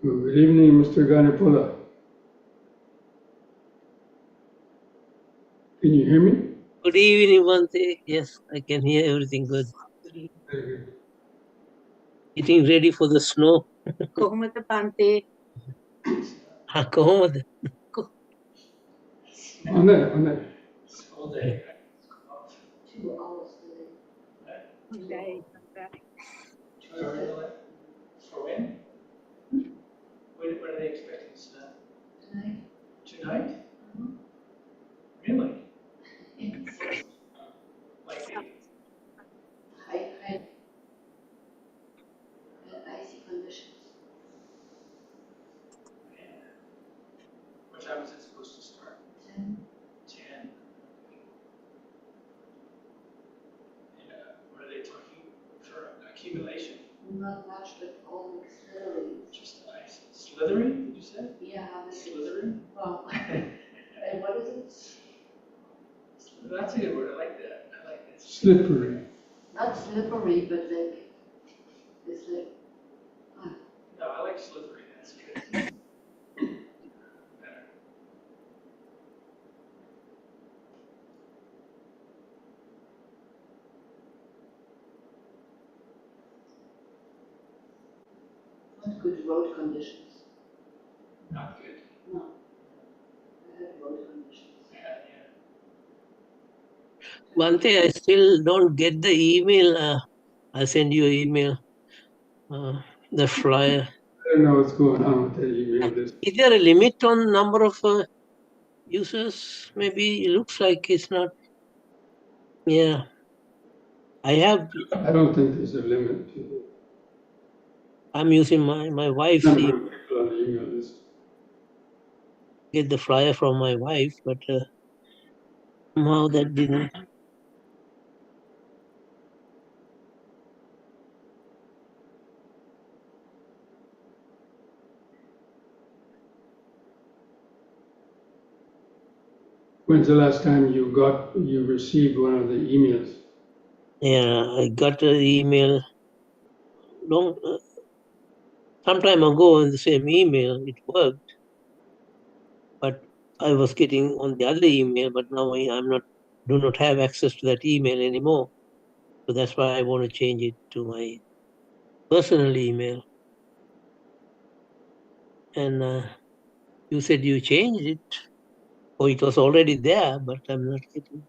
Good evening, Mr. Ganapula. Can you hear me? Good evening, Bhante. Yes, I can hear everything good. Very good. Getting ready for the snow. Kohumata Bhante. Kohomad. On that. All day. 2 hours delay. For when? When are they expecting snow? Tonight. Tonight? Really? Like High icy conditions. what time is it supposed to start? 10. 10. And what are they talking for accumulation? Not much, but all mixed slithery. Just ice. Slithery, did you say? Yeah, but Slithery? well, and what is it? That's a good word. I like that. I like that. Slippery. Not slippery, but like, it's like, No, I like slithery. That's good. Better. not good road conditions. Not good. No. Bad road conditions. Yeah. Bhante, I still don't get the email. I send you an email. The flyer. I don't know what's going on with that email list. Is there a limit on number of users? Maybe it looks like it's not. Yeah. I don't think there's a limit to I'm using my wife's the number email. of people on the email list. Get the flyer from my wife, but somehow that didn't. When's the last time you received one of the emails? Yeah, I got an email some time ago on the same email. It worked, but I was getting on the other email, but now do not have access to that email anymore. So that's why I want to change it to my personal email. And you said you changed it, or it was already there, but I'm not getting.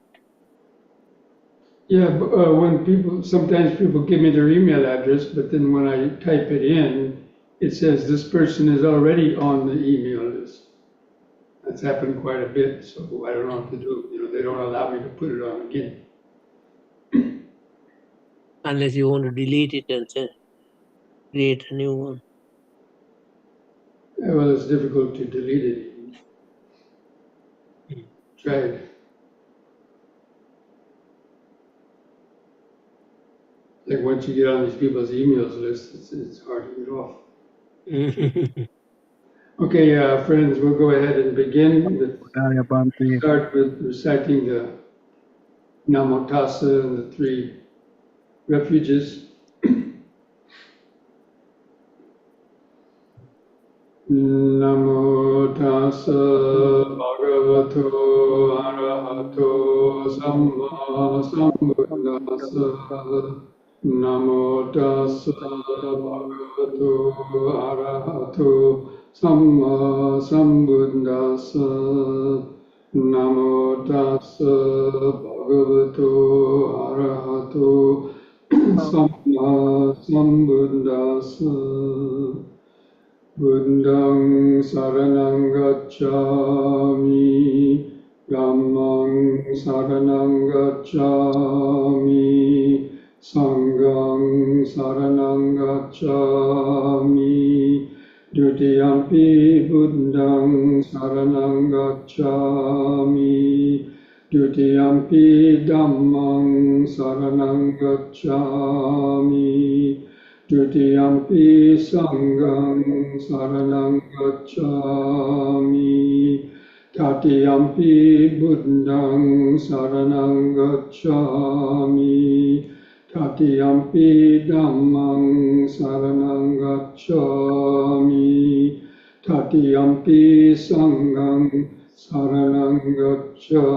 Yeah, but, sometimes people give me their email address, but then when I type it in, it says this person is already on the email list. That's happened quite a bit, so I don't know what to do. They don't allow me to put it on again. Unless you want to delete it and create a new one. Well, it's difficult to delete it. Tried. Like once you get on these people's emails list, it's hard to get off. Okay, friends, we'll go ahead and begin. Start with reciting the Namo Tassa and the 3 refuges. Namo Tassa Bhagavato Arahato Samma Sambuddhassa. Namo Tassa Bhagavato Arahato Samma Sambuddhassa. Namo Tassa Bhagavato Arahato Samma Sambuddhassa. Buddhang saranang gacchami, Dhammang saranang gacchami, Sanghang saranang gacchami, Dutiyampi Buddhang saranang gacchami, Dutiyampi Dhammang saranang gacchami, Dutiyampi Sanghang saranang gacchami, Tatiyampi Buddhang saranang gacchami, Tatiyampi Dhammang saranang gacchami, Tatiyampi Sangam Saranam Gacchami.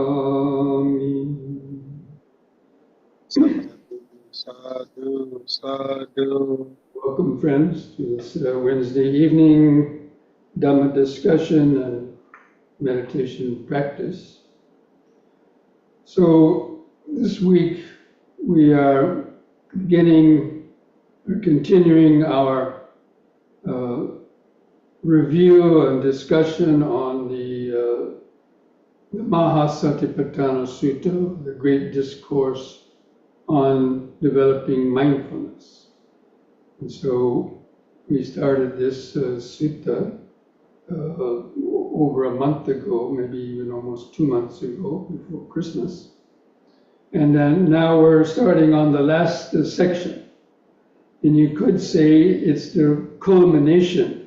Sadhu, sadhu. Welcome, friends, to this Wednesday evening Dhamma discussion and meditation practice. So this week we are continuing our review and discussion on the Mahasatipatthana Sutta, the great discourse on developing mindfulness. And so we started this sutta over a month ago, maybe even almost 2 months ago, before Christmas. And then now we're starting on the last section. And you could say it's the culmination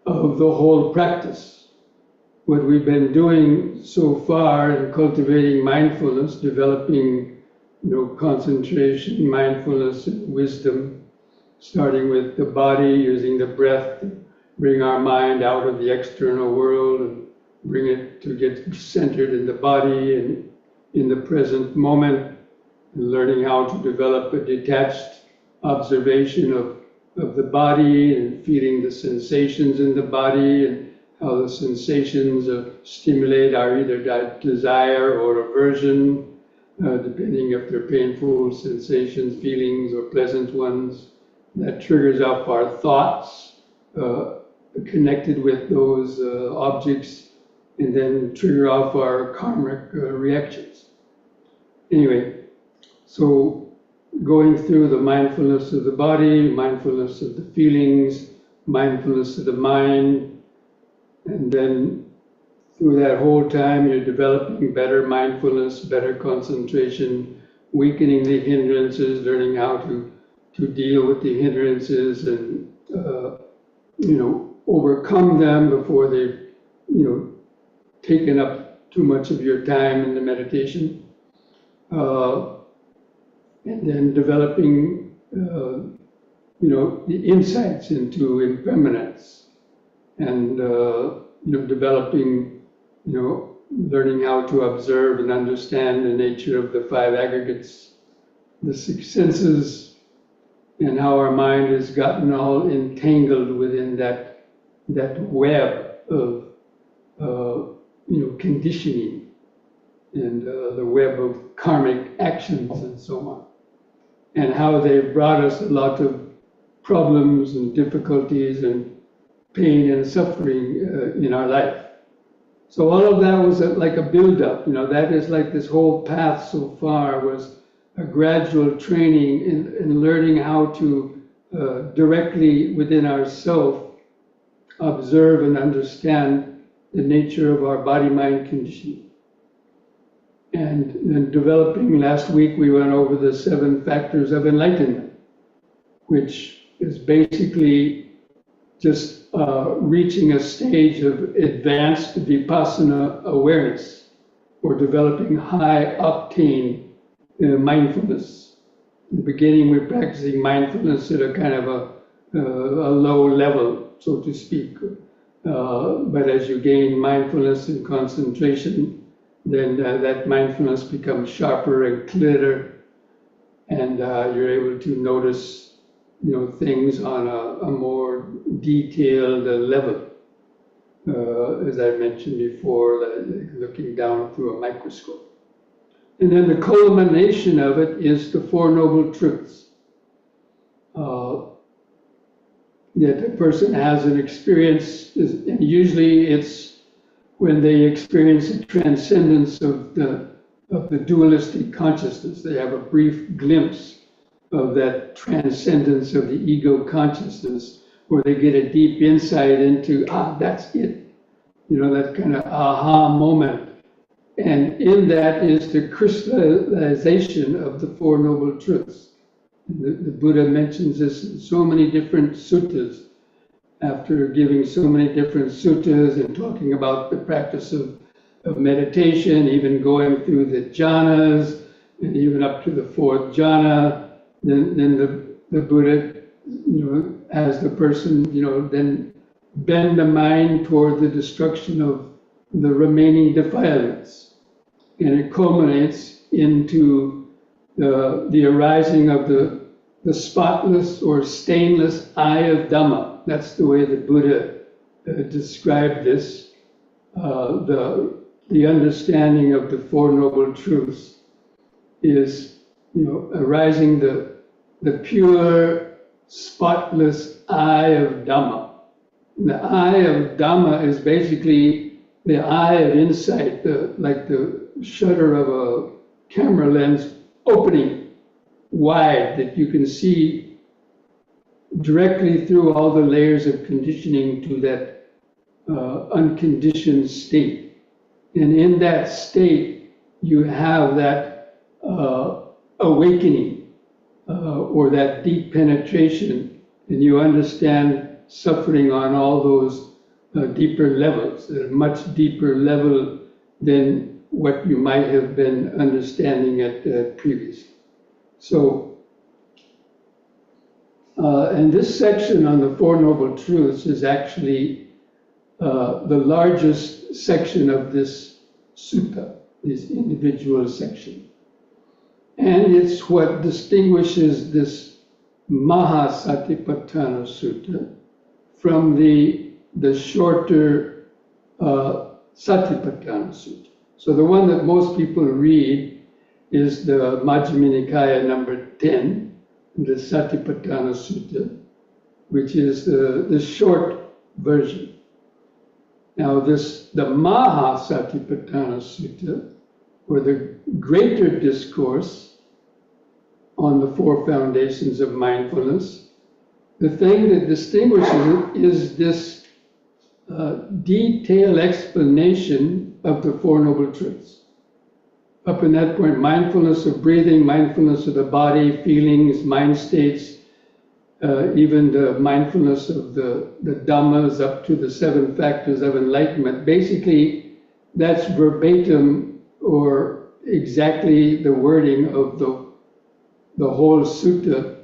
of the whole practice. What we've been doing so far in cultivating mindfulness, developing concentration, mindfulness, and wisdom, starting with the body, using the breath to bring our mind out of the external world and bring it to get centered in the body and in the present moment, and learning how to develop a detached observation of the body and feeling the sensations in the body and how the sensations stimulate our either desire or aversion, depending if they're painful sensations, feelings, or pleasant ones. That triggers up our thoughts connected with those objects, and then trigger off our karmic reactions. Anyway, so going through the mindfulness of the body, mindfulness of the feelings, mindfulness of the mind, and then through that whole time you're developing better mindfulness, better concentration, weakening the hindrances, learning how to deal with the hindrances and overcome them before they've taken up too much of your time in the meditation. And then developing, the insights into impermanence, and developing, learning how to observe and understand the nature of the 5 aggregates, the 6 senses, and how our mind has gotten all entangled within that web of, conditioning, and the web of karmic actions and so on, and how they've brought us a lot of problems and difficulties and pain and suffering in our life. So all of that was like a build-up. That is like this whole path so far was a gradual training in learning how to directly within ourselves observe and understand the nature of our body-mind conditioning. And then developing, last week we went over the 7 factors of enlightenment, which is basically just reaching a stage of advanced vipassana awareness, or developing high octane mindfulness. In the beginning we're practicing mindfulness at a kind of a low level, so to speak. But as you gain mindfulness and concentration, then that mindfulness becomes sharper and clearer, and you're able to notice, things on a more detailed level. As I mentioned before, looking down through a microscope. And then the culmination of it is the 4 Noble Truths. That a person has an experience, and usually it's when they experience the transcendence of the dualistic consciousness. They have a brief glimpse of that transcendence of the ego consciousness, where they get a deep insight into, that's it. That kind of aha moment. And in that is the crystallization of the 4 Noble Truths. The Buddha mentions this in so many different suttas. After giving so many different suttas and talking about the practice of meditation, even going through the jhanas, and even up to the 4th jhana, then the Buddha, as the person, then bend the mind toward the destruction of the remaining defilements. And it culminates into the arising of the spotless or stainless eye of Dhamma. That's the way the Buddha described this. The understanding of the Four Noble Truths is, arising the pure, spotless eye of Dhamma. And the eye of Dhamma is basically the eye of insight, like the shutter of a camera lens opening wide, that you can see directly through all the layers of conditioning to that unconditioned state. And in that state, you have that awakening or that deep penetration, and you understand suffering on all those deeper levels, at a much deeper level than what you might have been understanding at previously. So, and this section on the Four Noble Truths is actually the largest section of this sutta, this individual section. And it's what distinguishes this Mahasatipatthana Sutta from the shorter Satipatthana Sutta. So the one that most people read is the Majjhima Nikaya number 10, the Satipatthana Sutta, which is the short version. Now the Mahasatipatthana Sutta, or the greater discourse on the four foundations of mindfulness, the thing that distinguishes it is this detailed explanation of the Four Noble Truths. Up in that point, mindfulness of breathing, mindfulness of the body, feelings, mind states, even the mindfulness of the Dhammas up to the 7 factors of enlightenment. Basically, that's verbatim or exactly the wording of the whole sutta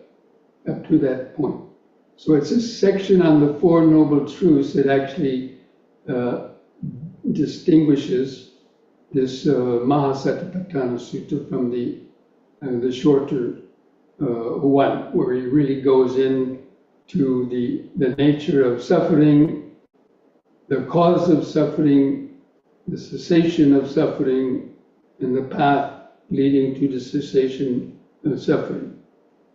up to that point. So it's a section on the Four Noble Truths that actually distinguishes this Mahasatipatthana Sutta from the shorter one, where he really goes into the nature of suffering, the cause of suffering, the cessation of suffering, and the path leading to the cessation of suffering.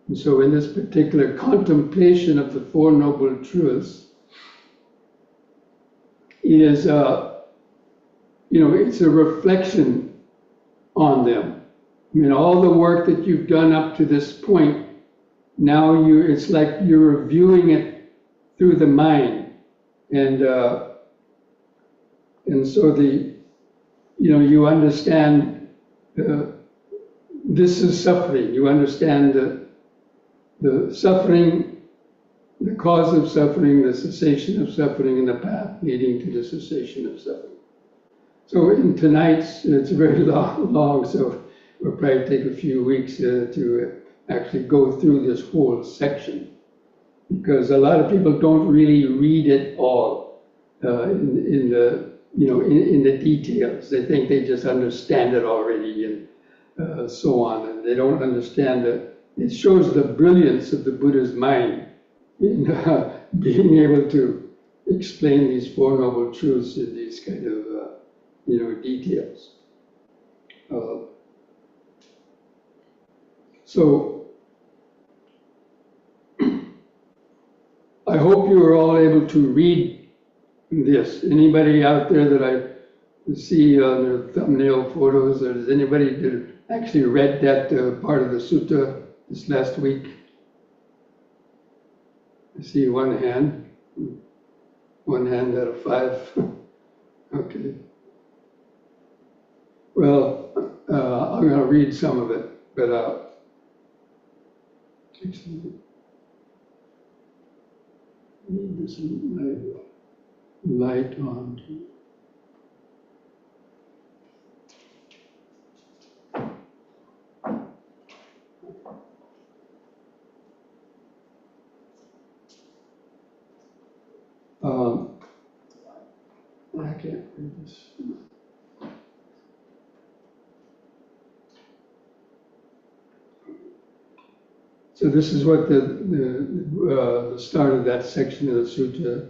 And so in this particular contemplation of the Four Noble Truths is, it's a reflection on them. I mean, all the work that you've done up to this point, now it's like you're reviewing it through the mind. And so you understand this is suffering. You understand the suffering, the cause of suffering, the cessation of suffering, and the path leading to the cessation of suffering. So in tonight's, it's very long, so we'll probably take a few weeks to actually go through this whole section, because a lot of people don't really read it all in the details. They think they just understand it already and so on, and they don't understand that it shows the brilliance of the Buddha's mind in being able to explain these Four Noble Truths in these kind of details. So I hope you are all able to read this. Anybody out there that I see on their thumbnail photos, or does anybody that actually read that part of the sutta this last week? I see one hand out of 5. Okay. Well, I'm going to read some of it, but actually, I need this light on. can't read this. So this is what the start of that section of the sutta.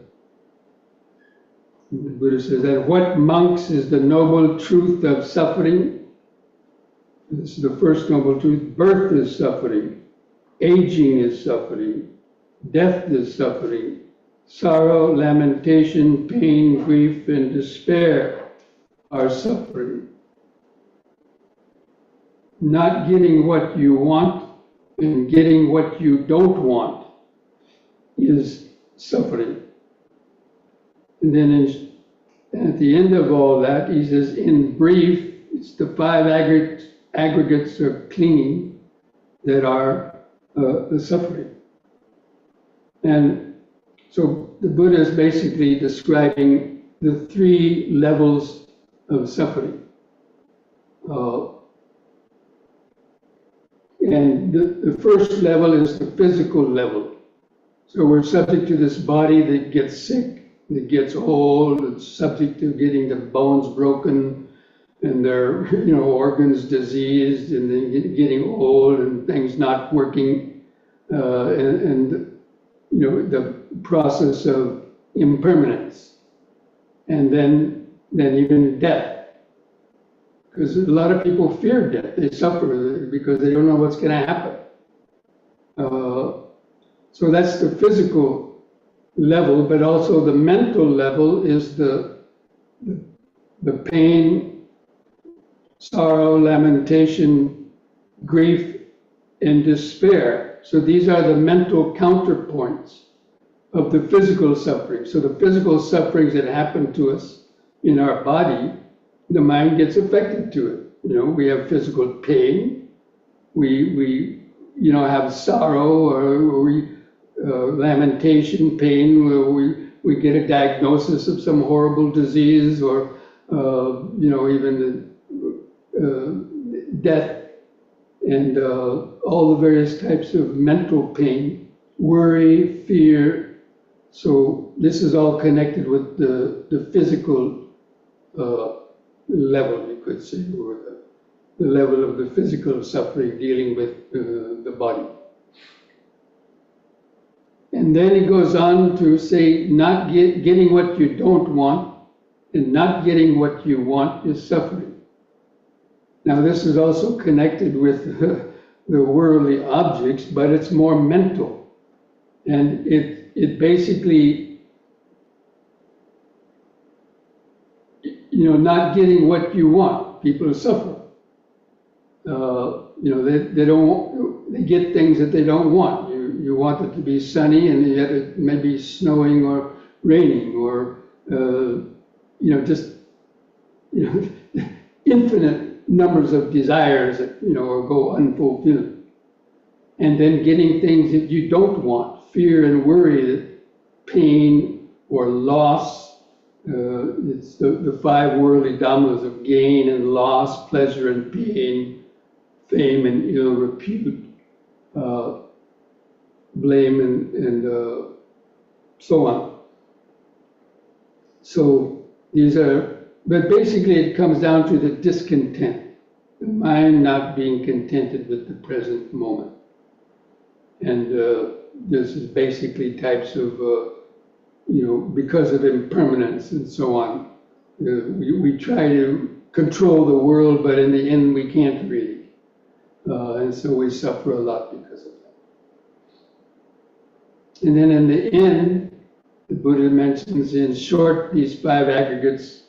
The Buddha says that what monks is the noble truth of suffering. This is the first noble truth. Birth is suffering. Aging is suffering. Death is suffering. Sorrow, lamentation, pain, grief, and despair are suffering. Not getting what you want and getting what you don't want is suffering. And then at the end of all that, he says, in brief, it's the five aggregates of clinging that are the suffering. And so the Buddha is basically describing the three levels of suffering. And the first level is the physical level. So we're subject to this body that gets sick, that gets old, it's subject to getting the bones broken and their organs diseased and then getting old and things not working, and the process of impermanence, and then even death. Because a lot of people fear death. They suffer because they don't know what's going to happen. So that's the physical level, but also the mental level is the pain, sorrow, lamentation, grief, and despair. So these are the mental counterpoints of the physical suffering. So the physical sufferings that happen to us in our body, the mind gets affected to it. We have physical pain, we have sorrow or lamentation, pain, where we get a diagnosis of some horrible disease or even death, and all the various types of mental pain, worry, fear. So this is all connected with the physical level, you could say, or the level of the physical suffering dealing with the body. And then he goes on to say, not getting what you don't want and not getting what you want is suffering. Now this is also connected with the worldly objects, but it's more mental. And it basically, not getting what you want, people suffer. They get things that they don't want. You want it to be sunny, and yet it may be snowing or raining, or infinite numbers of desires that go unfulfilled. And then getting things that you don't want, fear and worry, pain or loss. It's the five worldly dhammas of gain and loss, pleasure and pain, fame and ill repute, blame and so on. So these are, but basically it comes down to the discontent, the mind not being contented with the present moment. And this is basically types of, because of impermanence and so on. We try to control the world, but in the end we can't really. And so we suffer a lot because of that. And then in the end, the Buddha mentions in short, these five aggregates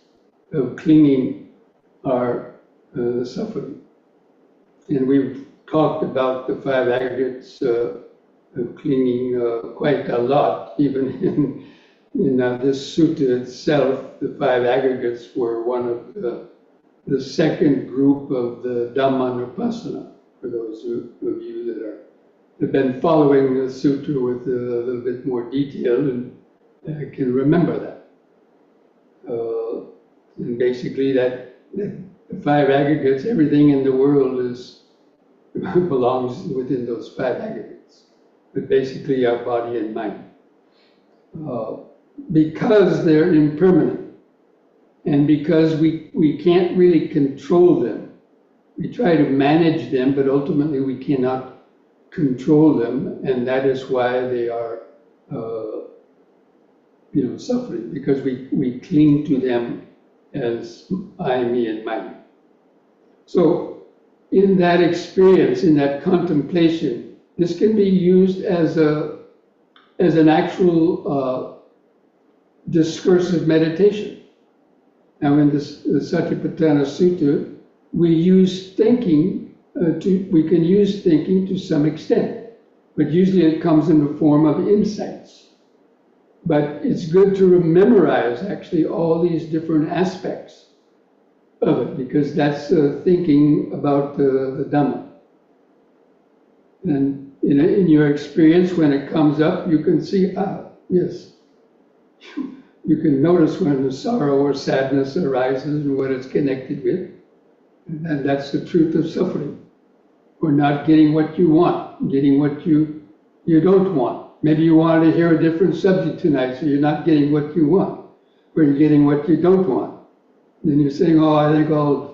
of clinging are the suffering. And we've talked about the five aggregates of clinging quite a lot, even in this sutta itself. The five aggregates were one of the second group of the Dhammanupassana, for those of you that have been following the sutra with a little bit more detail and can remember that. And basically that the five aggregates, everything in the world belongs within those five aggregates, but basically our body and mind. Because they're impermanent, And because we can't really control them, we try to manage them, but ultimately we cannot control them, and that is why they are, suffering, because we cling to them as I, me, and mine. So in that experience, in that contemplation, this can be used as an actual discursive meditation. Now in the Satipatthana Sutta, we use thinking we can use thinking to some extent, but usually it comes in the form of insights. But it's good to memorize actually all these different aspects of it, because that's thinking about the Dhamma. And in your experience, when it comes up, you can see, yes. You can notice when the sorrow or sadness arises and what it's connected with. And that's the truth of suffering. We're not getting what you want, getting what you don't want. Maybe you wanted to hear a different subject tonight, so you're not getting what you want, or you're getting what you don't want. Then you're saying, oh, I think I'll,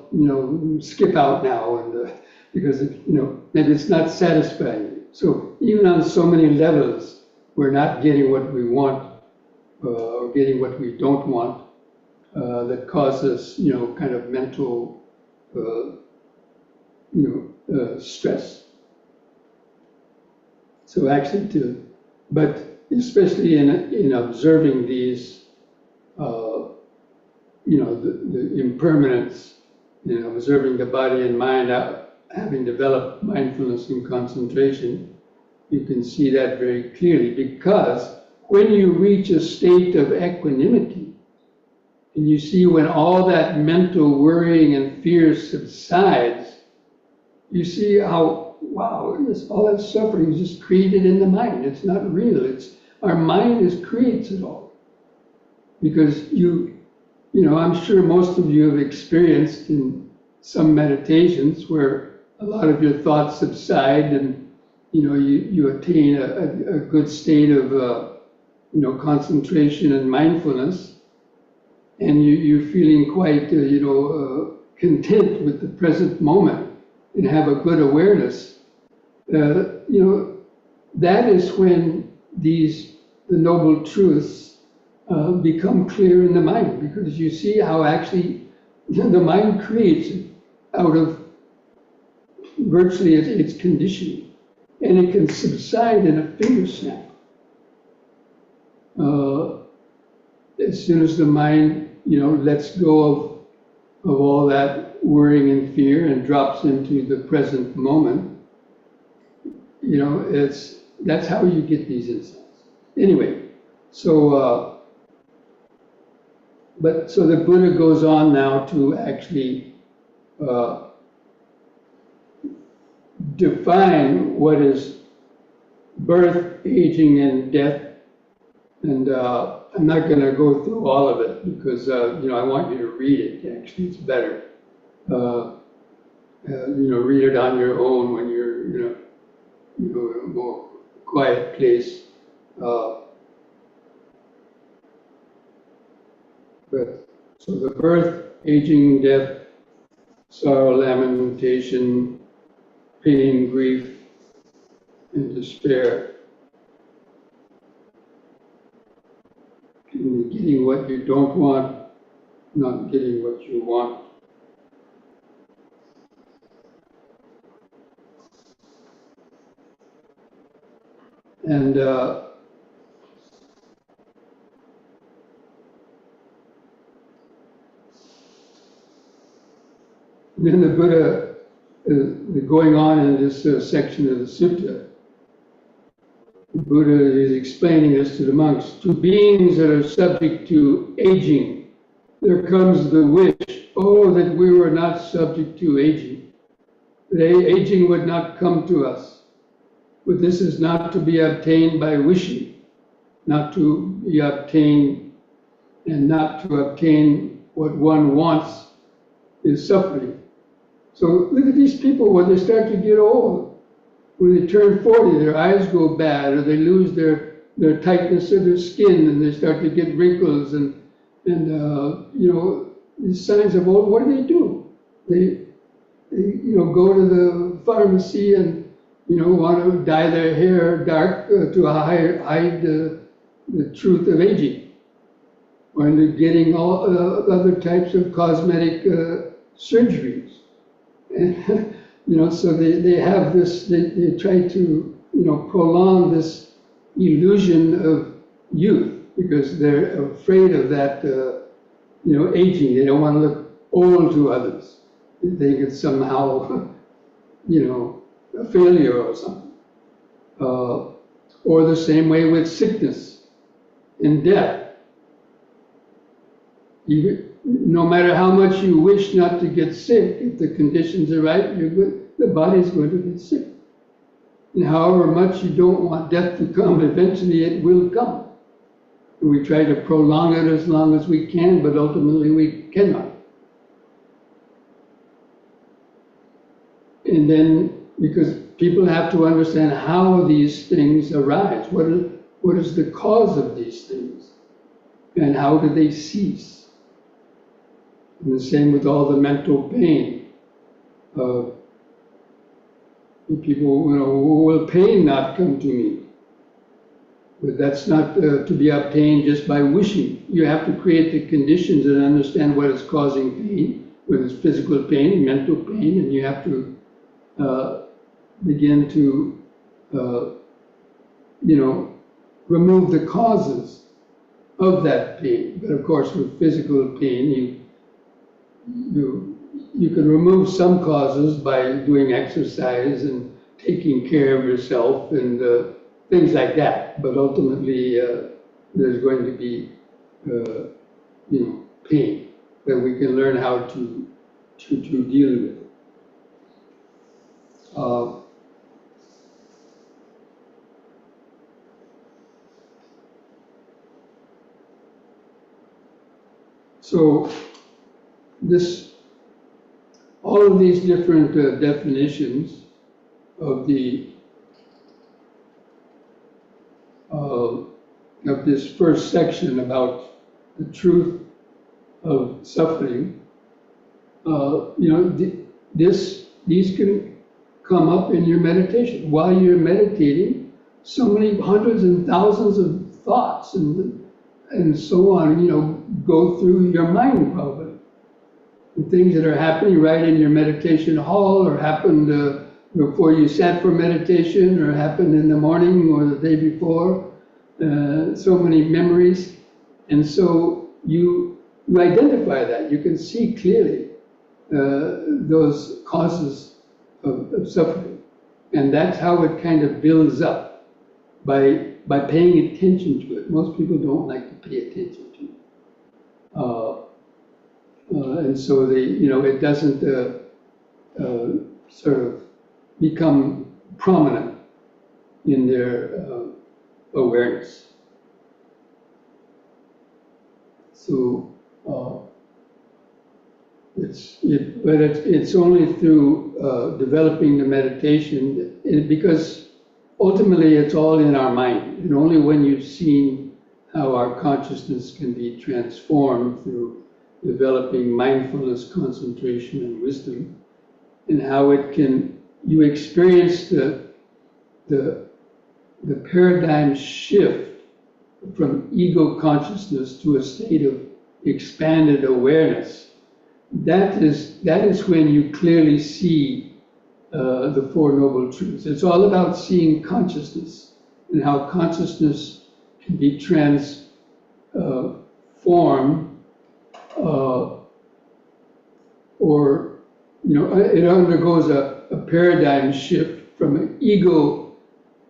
skip out now, and because maybe it's not satisfying you. So even on so many levels, we're not getting what we want, or getting what we don't want, that causes, kind of mental, stress. So actually but especially in observing these, the impermanence, observing the body and mind, having developed mindfulness and concentration, you can see that very clearly, because when you reach a state of equanimity, and you see when all that mental worrying and fear subsides, you see how, wow, all that suffering is just created in the mind. It's not real. Our mind creates it all. Because I'm sure most of you have experienced in some meditations where a lot of your thoughts subside, and you attain a good state of concentration and mindfulness, and you're feeling quite content with the present moment and have a good awareness. That is when the noble truths become clear in the mind, because you see how actually the mind creates it out of virtually its conditioning, and it can subside in a finger snap. As soon as the mind, lets go of all that worrying and fear and drops into the present moment, that's how you get these insights. Anyway, so the Buddha goes on now to actually define what is birth, aging, and death. And I'm not going to go through all of it, because I want you to read it. Actually, it's better. Read it on your own when you're in a more quiet place. But so the birth, aging, death, sorrow, lamentation, pain, grief, and despair. Getting what you don't want, not getting what you want. And then the Buddha, going on in this section of the sutta, the Buddha is explaining this to the monks. To beings that are subject to aging, there comes the wish, oh, that we were not subject to aging. That aging would not come to us. But this is not to be obtained by wishing, not to be obtained, and not to obtain what one wants is suffering. So look at these people when they start to get old. When they turn 40, their eyes go bad, or they lose their tightness of their skin, and they start to get wrinkles, and these signs of old, what do? They go to the pharmacy and, want to dye their hair dark to hide the truth of aging. Or they're getting all other types of cosmetic surgeries. And, so they have this, they try to, prolong this illusion of youth because they're afraid of that, aging. They don't want to look old to others. They think it's somehow, a failure or something. Or the same way with sickness and death. No matter how much you wish not to get sick, if the conditions are right, the body's going to get sick. And however much you don't want death to come, eventually it will come. And we try to prolong it as long as we can, but ultimately we cannot. And then, because people have to understand how these things arise, what is the cause of these things, and how do they cease? And the same with all the mental pain. People, will pain not come to me? But that's not to be obtained just by wishing. You have to create the conditions and understand what is causing pain, whether it's physical pain, mental pain, and you have to begin to, remove the causes of that pain. But of course, with physical pain, you can remove some causes by doing exercise and taking care of yourself and things like that. But ultimately, there's going to be, pain that we can learn how to deal with. So all of these different definitions of of this first section about the truth of suffering, these can come up in your meditation. While you're meditating, so many hundreds and thousands of thoughts and so on, go through your mind probably. And things that are happening right in your meditation hall, or happened before you sat for meditation, or happened in the morning or the day before. So many memories. And so you identify that. You can see clearly those causes of suffering. And that's how it kind of builds up, by paying attention to it. Most people don't like to pay attention to it. And so it doesn't sort of become prominent in their awareness. So it's only through developing the meditation, because ultimately it's all in our mind, and only when you've seen how our consciousness can be transformed through developing mindfulness, concentration, and wisdom, and how you experience the paradigm shift from ego consciousness to a state of expanded awareness. That is when you clearly see the Four Noble Truths. It's all about seeing consciousness and how consciousness can be transformed, or it undergoes a paradigm shift from an ego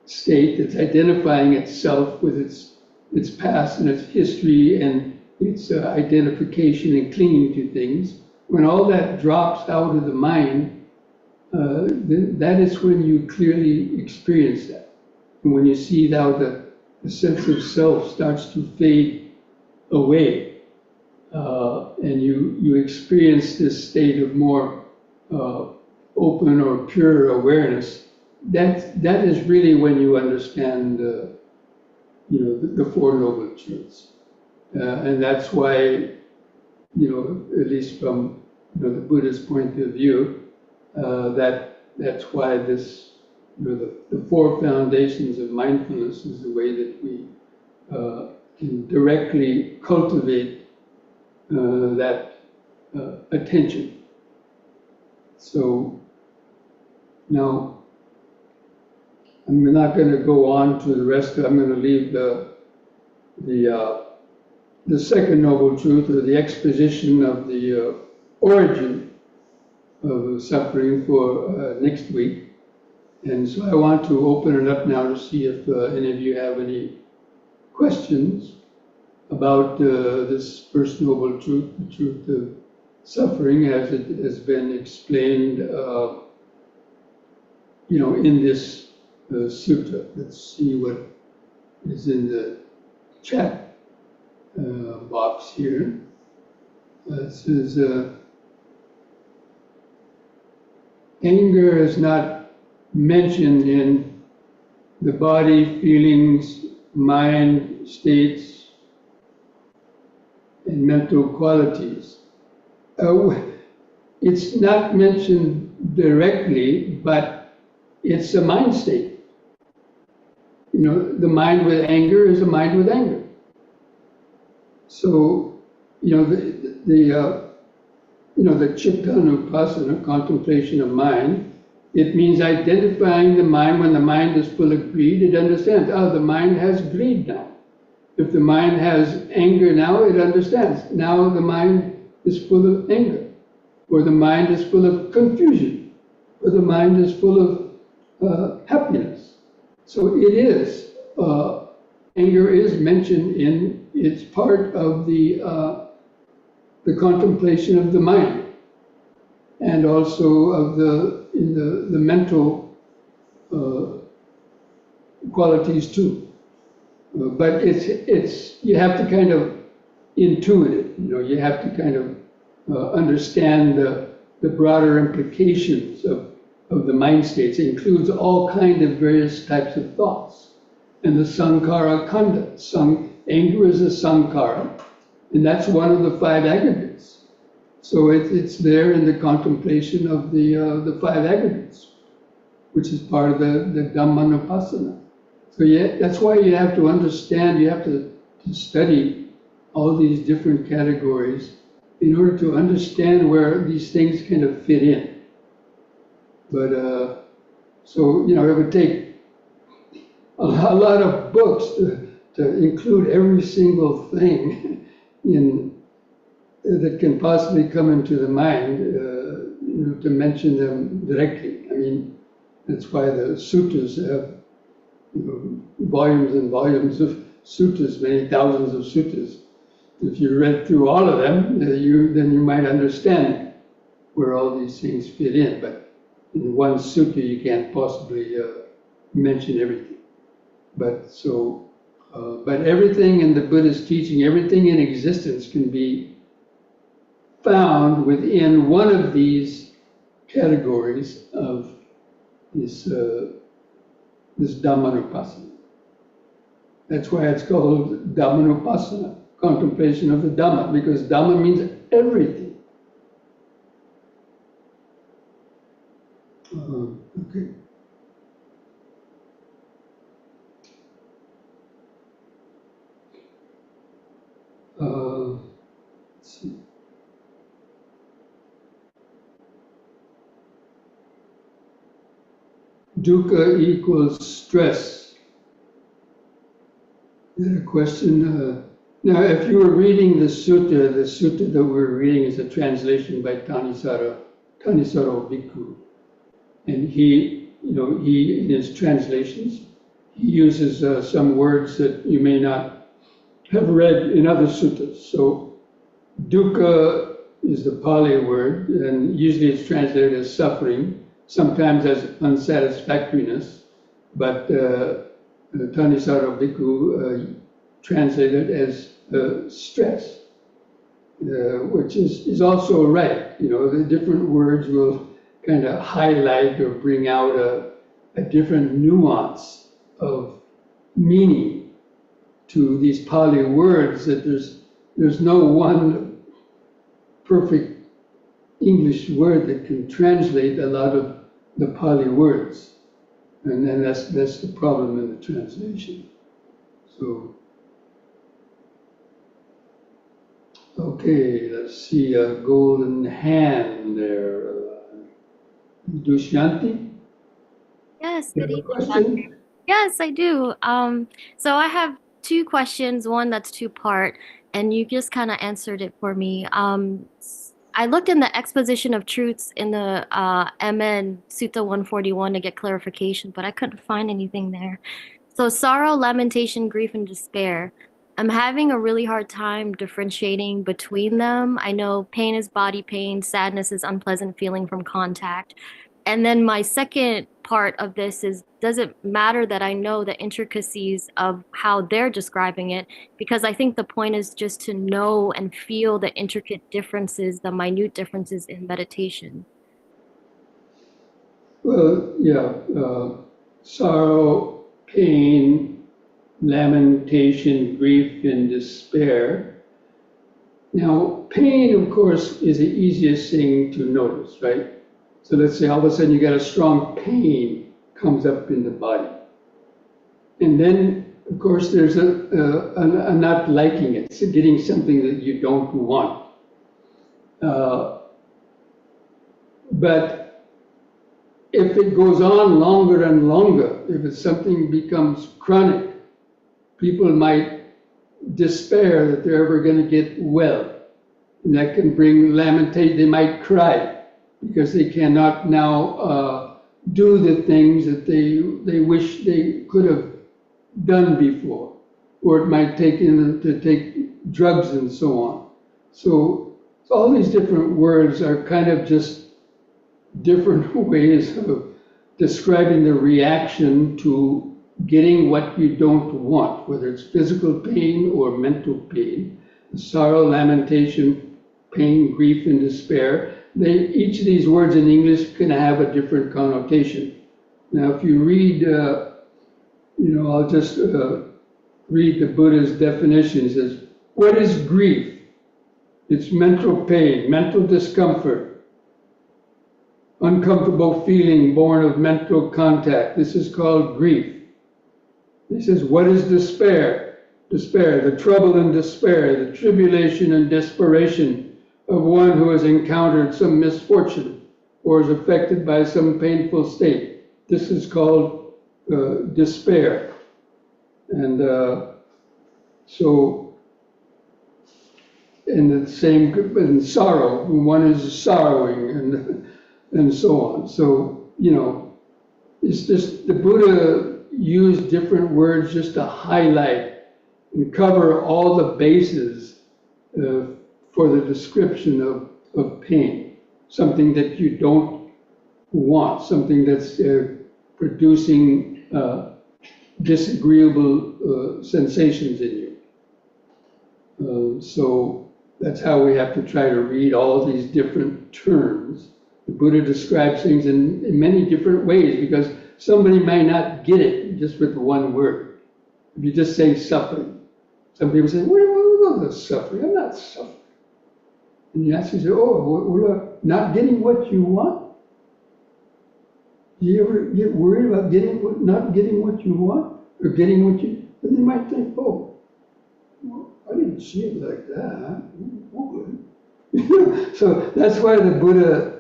state that's identifying itself with its past and its history and its identification and clinging to things. When all that drops out of the mind, that is when you clearly experience that. And when you see how the sense of self starts to fade away, and you experience this state of more open or pure awareness, that is really when you understand the Four Noble Truths. And that's why at least from the Buddhist point of view, that's why this, the four foundations of mindfulness is the way that we can directly cultivate that attention. So now I'm not going to go on to the rest. I'm going to leave the second noble truth, or the exposition of the origin of suffering, for next week. And so I want to open it up now to see if any of you have any questions about this first noble truth, the truth of suffering, as it has been explained, in this sutta. Let's see what is in the chat box here. It says, anger is not mentioned in the body, feelings, mind, states, and mental qualities. It's not mentioned directly, but it's a mind state. The mind with anger is a mind with anger. So, the Chittanupassana, contemplation of mind, it means identifying the mind. When the mind is full of greed, it understands, the mind has greed now. If the mind has anger now, it understands. Now the mind is full of anger, or the mind is full of confusion, or the mind is full of happiness. So it is, anger is mentioned in, it's part of the contemplation of the mind, and also of the mental qualities too. But it's you have to kind of intuit it. You have to kind of understand the broader implications of the mind states. It includes all kinds of various types of thoughts, and the sankhara khanda. Anger is a sankhara, and that's one of the five aggregates. So it's there in the contemplation of the five aggregates, which is part of the Dhammanupassana. So that's why you have to understand, you have to study all these different categories in order to understand where these things kind of fit in. But, so, it would take a lot of books to include every single thing that can possibly come into the mind, to mention them directly. I mean, that's why the suttas have volumes and volumes of suttas, many thousands of suttas. If you read through all of them, then you might understand where all these things fit in. But in one sutta, you can't possibly mention everything. But everything in the Buddhist teaching, everything in existence can be found within one of these categories of this Dhammanupassana. That's why it's called Dhammanupassana, contemplation of the Dhamma, because Dhamma means everything. Okay. Let's see. Dukkha equals stress. Is that a question? Now, if you were reading the sutta that we're reading is a translation by Thanissaro Bhikkhu. And he in his translations, he uses some words that you may not have read in other suttas. So, dukkha is the Pali word, and usually it's translated as suffering, sometimes as unsatisfactoriness, but Thanissaro Bhikkhu translated as stress, which is also right. The different words will kind of highlight or bring out a different nuance of meaning to these Pali words, that there's no one perfect English word that can translate a lot of the Pali words. And then that's the problem in the translation. So, okay, let's see, a golden hand there. Dushanti, Yes, you good have a evening. question? Yes, I do. So I have two questions, one that's two-part, and you just kind of answered it for me. I looked in the exposition of truths in the MN Sutta 141 to get clarification, but I couldn't find anything there. So sorrow, lamentation, grief, and despair. I'm having a really hard time differentiating between them. I know pain is body pain, sadness is unpleasant feeling from contact. And then my second part of this is, does it matter that I know the intricacies of how they're describing it? Because I think the point is just to know and feel the intricate differences, the minute differences in meditation. Well, yeah, sorrow, pain, lamentation, grief, and despair. Now, pain, of course, is the easiest thing to notice, right? So let's say all of a sudden you got a strong pain comes up in the body. And then, of course, there's a not liking it, so getting something that you don't want. But if it goes on longer and longer, if it's something becomes chronic, people might despair that they're ever going to get well. And that can bring lamentation. They might cry because they cannot now do the things that they wish they could have done before. Or it might take to take drugs and so on. So all these different words are kind of just different ways of describing the reaction to getting what you don't want, whether it's physical pain or mental pain, sorrow, lamentation, pain, grief, and despair. Each of these words in English can have a different connotation. Now, if you read, I'll just read the Buddha's definition. It says, what is grief? It's mental pain, mental discomfort, uncomfortable feeling born of mental contact. This is called grief. He says, what is despair? Despair, the trouble and despair, the tribulation and desperation of one who has encountered some misfortune or is affected by some painful state. This is called despair. And so, in the same, in sorrow, one is sorrowing and so on. So, it's just the Buddha used different words just to highlight and cover all the bases for the description of pain, something that you don't want, something that's producing disagreeable sensations in you. So that's how we have to try to read all these different terms. The Buddha describes things in many different ways because somebody may not get it just with one word. If you just say suffering, some people say, what about suffering? I'm not suffering. And you ask yourself, what about not getting what you want? Do you ever get worried about not getting what you want? Or getting what you, then you might think, well, I didn't see it like that. Okay. So that's why the Buddha,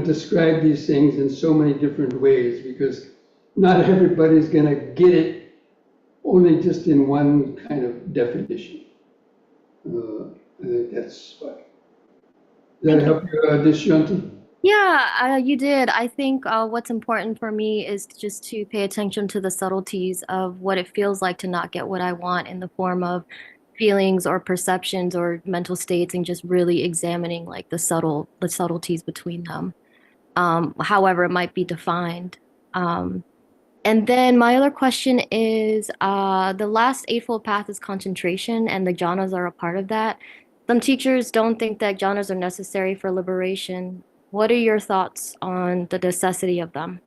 described these things in so many different ways, because not everybody's going to get it only just in one kind of definition. I think that's why. Does that help you, Dishyanti? Yeah, you did. I think what's important for me is just to pay attention to the subtleties of what it feels like to not get what I want in the form of feelings or perceptions or mental states, and just really examining like the subtleties between them, however it might be defined. And then my other question is, the last Eightfold Path is concentration, and the jhanas are a part of that. Some teachers don't think that jhanas are necessary for liberation. What are your thoughts on the necessity of them?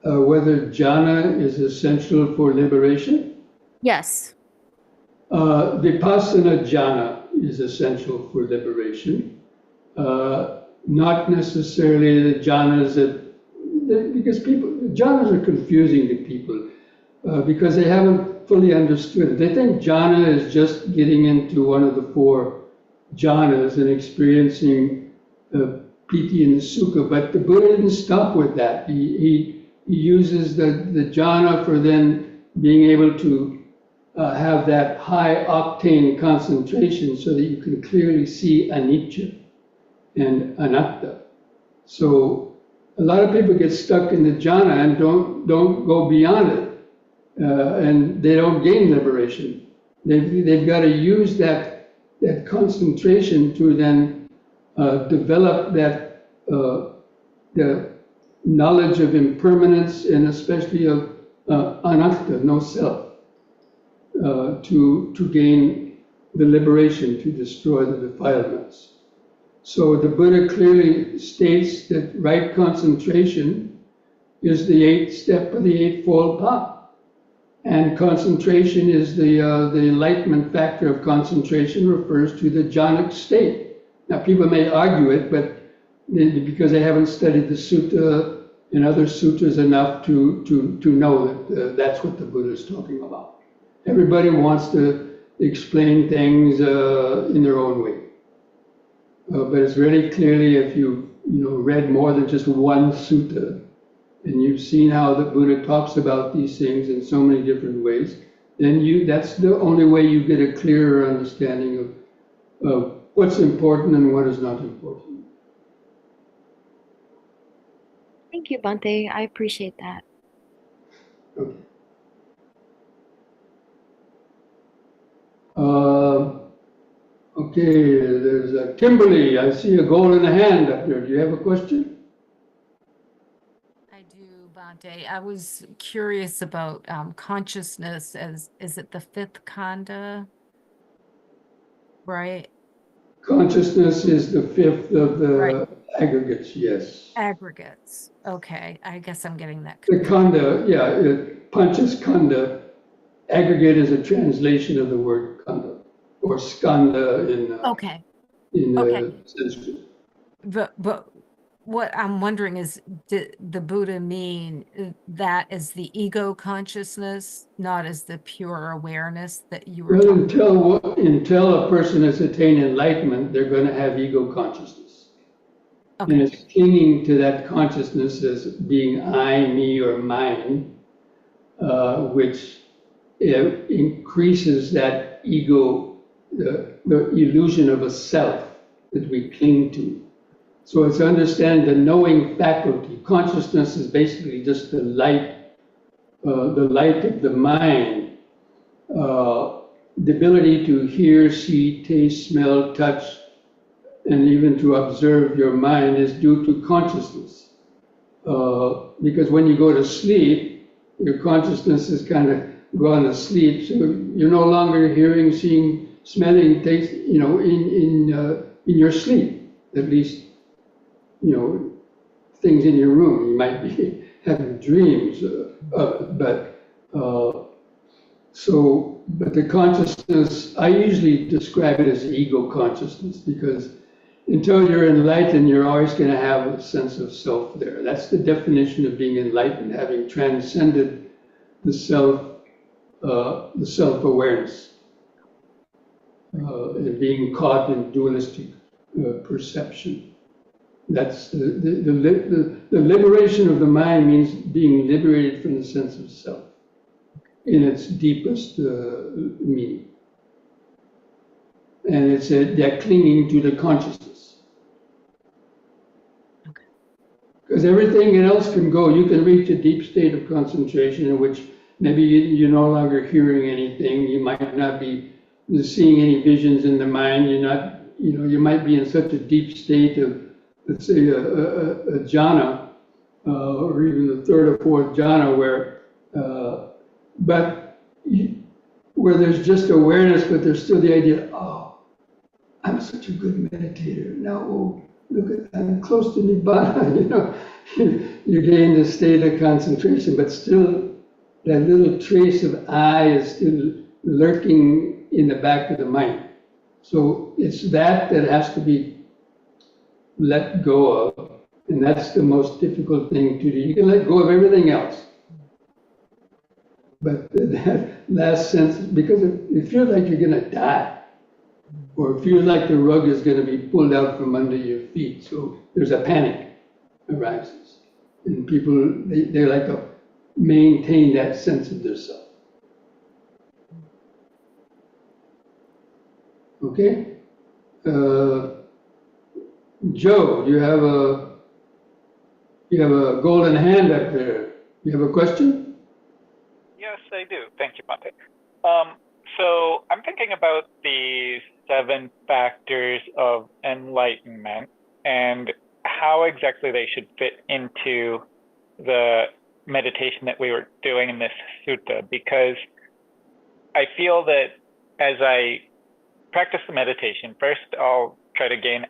Whether jhana is essential for liberation? Yes. Vipassana jhana is essential for liberation. Not necessarily the jhanas because jhanas are confusing to people because they haven't fully understood it. They think jhana is just getting into one of the 4 jhanas and experiencing piti and sukha, but the Buddha didn't stop with that. He uses the jhana for then being able to have that high octane concentration so that you can clearly see anicca and anatta. So a lot of people get stuck in the jhana and don't go beyond it, and they don't gain liberation. They've got to use that concentration to then develop that the knowledge of impermanence and especially of anatta, no self, to gain the liberation, to destroy the defilements. So the Buddha clearly states that right concentration is the 8th step of the Eightfold Path. And concentration is the enlightenment factor of concentration refers to the jhanic state. Now people may argue it, but because they haven't studied the sutta and other sutras enough to know that that's what the Buddha is talking about. Everybody wants to explain things in their own way. But it's very clearly, if you read more than just one sutta, and you've seen how the Buddha talks about these things in so many different ways, then that's the only way you get a clearer understanding of what's important and what is not important. Thank you, Bhante. I appreciate that. Okay. Okay, there's Kimberly. I see a golden hand up there. Do you have a question? I do, Bhante. I was curious about consciousness. Is it the 5th khanda, right? Consciousness is the 5th of the Right. aggregates, yes. Aggregates. Okay, I guess I'm getting that The confused. khanda, yeah, panchas khanda. Aggregate is a translation of the word khanda, or skanda in Okay. Sanskrit. But what I'm wondering is, did the Buddha mean that as the ego consciousness, not as the pure awareness that you were Well, talking until a person has attained enlightenment, they're going to have ego consciousness. And Okay. it's clinging to that consciousness as being I, me, or mine, which increases that ego, the illusion of a self that we cling to. So it's understanding the knowing faculty. Consciousness is basically just the light of the mind. The ability to hear, see, taste, smell, touch, and even to observe your mind is due to consciousness. Because when you go to sleep, your consciousness is kind of gone to sleep, so you're no longer hearing, seeing, smelling, taste, in your sleep, at least, things in your room. You might be having dreams of it, but the consciousness, I usually describe it as ego consciousness, because until you're enlightened, you're always going to have a sense of self there. That's the definition of being enlightened, having transcended the self-awareness, and being caught in dualistic perception. That's the liberation of the mind means being liberated from the sense of self in its deepest meaning. And it's that clinging to the consciousness. Okay. Because everything else can go. You can reach a deep state of concentration in which maybe you're no longer hearing anything. You might not be seeing any visions in the mind. You're not, you might be in such a deep state of, let's say, a jhana, or even the 3rd or 4th jhana, where there's just awareness, but there's still the idea, oh, I'm such a good meditator. Now, oh, look at, I'm close to Nibbana, you gain this state of concentration, but still that little trace of I is still lurking in the back of the mind. So it's that has to be let go of, and that's the most difficult thing to do. You can let go of everything else, but that last sense, because it feels like you're going to die, or it feels like the rug is going to be pulled out from under your feet. So there's a panic arises, and people they like to maintain that sense of their self. Okay, Joe, you have a golden hand up there. You have a question? Yes, I do. Thank you, Bhante. So I'm thinking about the 7 factors of enlightenment and how exactly they should fit into the meditation that we were doing in this sutta, because I feel that as I practice the meditation, first I'll try to gain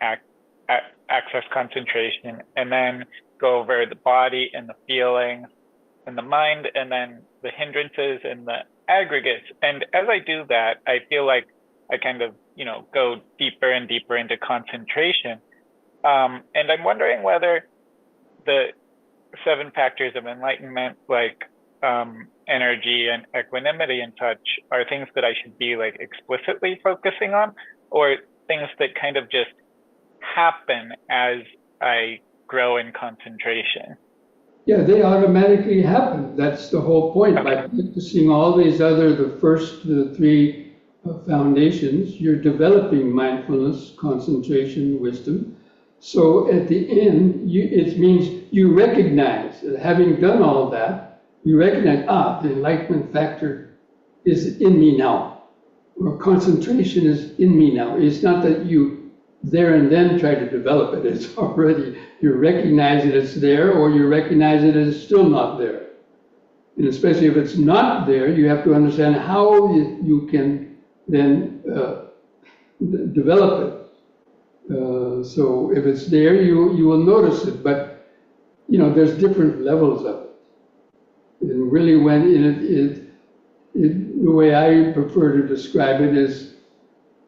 access concentration, and then go over the body and the feelings and the mind, and then the hindrances and the aggregates. And as I do that, I feel like I kind of, go deeper and deeper into concentration. And I'm wondering whether the 7 factors of enlightenment, like energy and equanimity and such, are things that I should be like explicitly focusing on, or things that kind of just happen as I grow in concentration. Yeah, they automatically happen. That's the whole point. Okay. By practicing all these the first 3 foundations, you're developing mindfulness, concentration, wisdom. So at the end, it means you recognize, having done all that, you recognize, the enlightenment factor is in me now, or concentration is in me now. It's not that you there and then try to develop it. It's already, you recognize that it's there, or you recognize that it's still not there. And especially if it's not there, you have to understand how you can then develop it. So if it's there, you will notice it, but there's different levels of it. And really, the way I prefer to describe it is,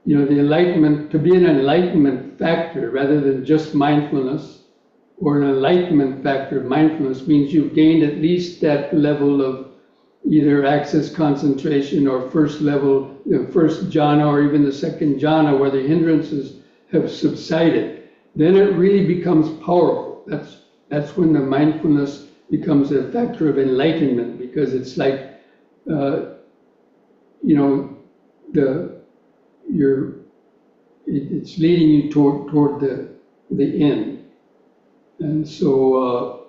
the enlightenment, to be an enlightenment factor rather than just mindfulness, or an enlightenment factor of mindfulness, means you've gained at least that level of either access concentration or first level, first jhana, or even the second jhana, where the hindrances have subsided. Then it really becomes powerful. That's when the mindfulness becomes a factor of enlightenment, because it's like, it's leading you toward the end. And so,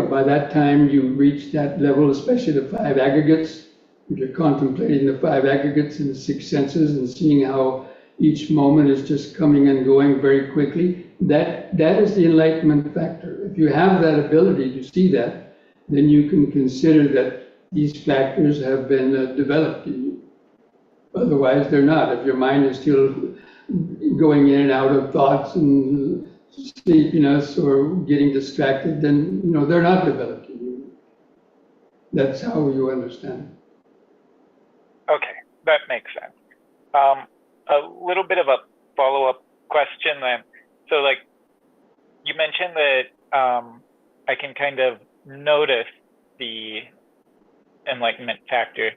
by that time you reach that level, especially the 5 aggregates. If you're contemplating the 5 aggregates and the 6 senses and seeing how each moment is just coming and going very quickly, that is the enlightenment factor. If you have that ability to see that, then you can consider that these factors have been developed in you. Otherwise, they're not. If your mind is still going in and out of thoughts and sleepiness or getting distracted, then they're not developed in you. That's how you understand. Okay, that makes sense. A little bit of a follow-up question then. So, like, you mentioned that I can kind of notice the enlightenment factor.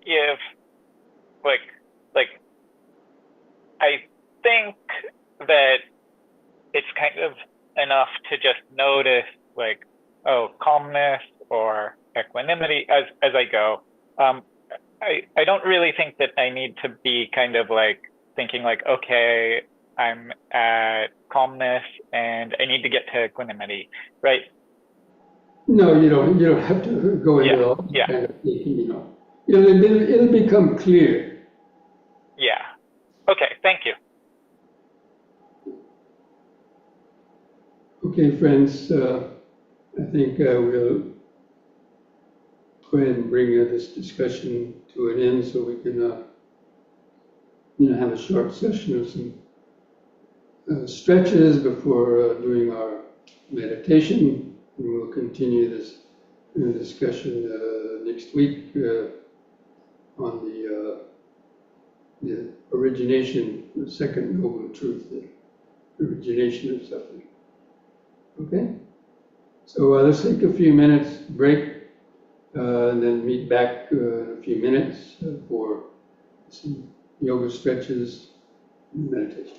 If like I think that it's kind of enough to just notice calmness or equanimity as I go. I don't really think that I need to be kind of thinking okay, I'm at calmness and I need to get to equanimity, right? No, you don't have to go into all that kind of thinking, It'll become clear. Yeah. Okay, thank you. Okay, friends, I think we'll go ahead and bring this discussion to an end, so we can have a short session of some stretches before doing our meditation, and we'll continue this discussion next week. on the origination, the second noble truth, the origination of suffering. Okay? So let's take a few minutes break, and then meet back in a few minutes for some yoga stretches and meditation.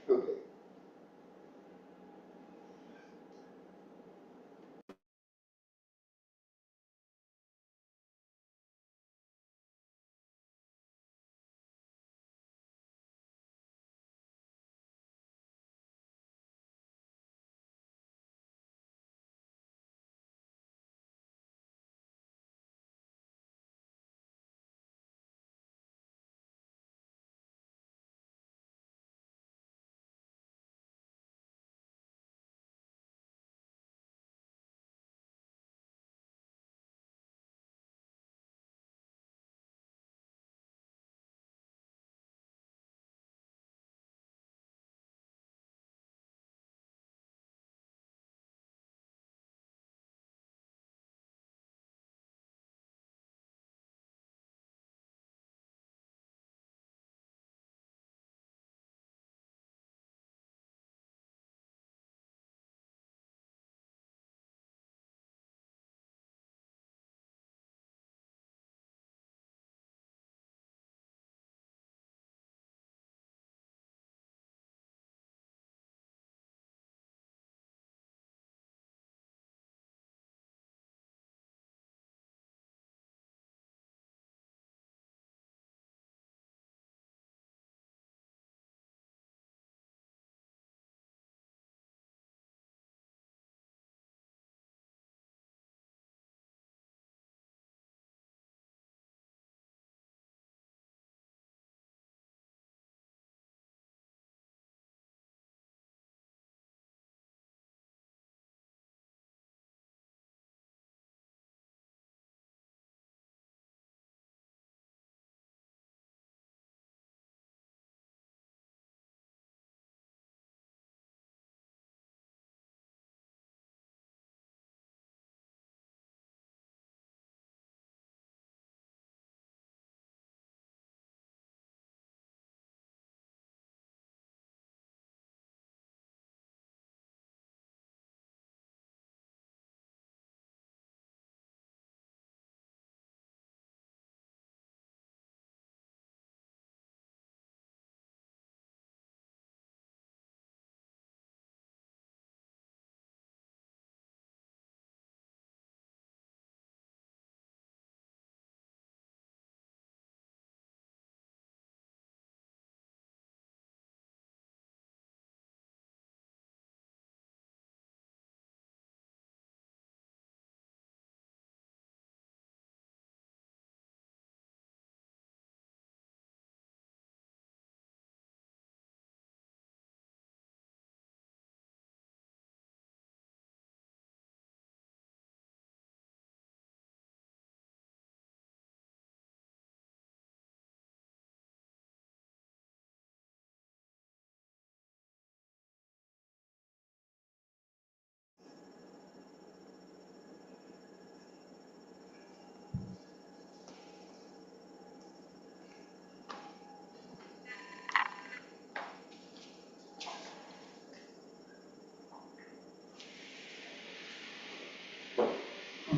Okay.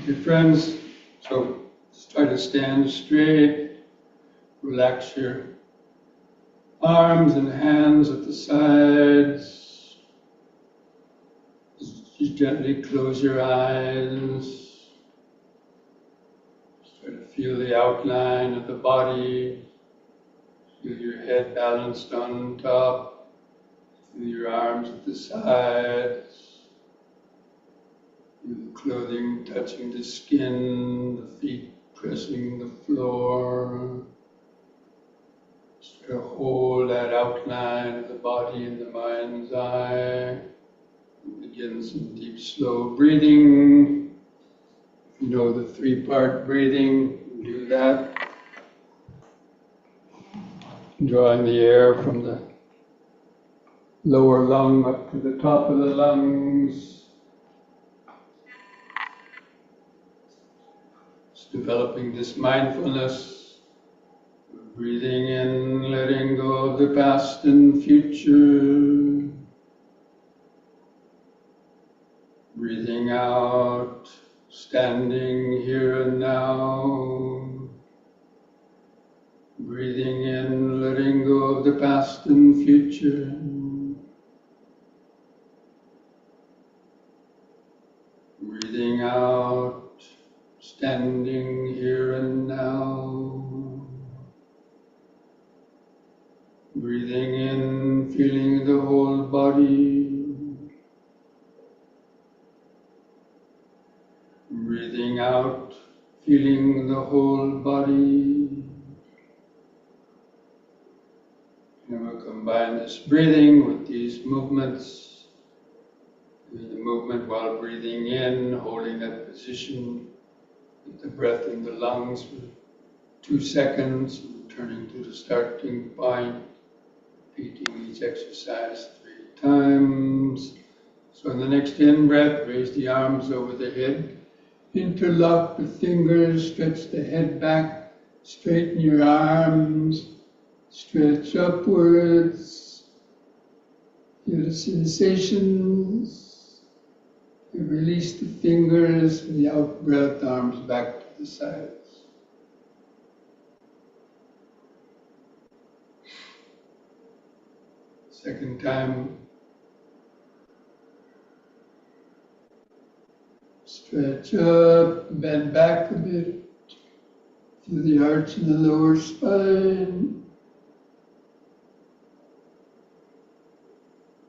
Okay, friends, so just try to stand straight, relax your arms and hands at the sides. Just gently close your eyes. Just try to feel the outline of the body. Feel your head balanced on top. Feel your arms at the sides. Feel the clothing touching the skin, the feet pressing the floor. Just try to hold that outline of the body in the mind's eye. Begin some deep, slow breathing. If you know the three-part breathing, do that. Drawing the air from the lower lung up to the top of the lungs. Just developing this mindfulness Breathing in, letting go of the past and future. Breathing out, standing here and now. Breathing in, letting go of the past and future. Breathing out, standing here and now. Breathing in, feeling the whole body. Breathing out, feeling the whole body. And we'll combine this breathing with these movements. Doing the movement while breathing in, holding that position with the breath in the lungs for 2 seconds, returning to the starting point, repeating each exercise 3 times. So in the next in-breath, raise the arms over the head, interlock the fingers, stretch the head back, straighten your arms, stretch upwards, feel the sensations. And release the fingers with the out breath, arms back to the sides. Second time. Stretch up, bend back a bit. Feel the arch in the lower spine.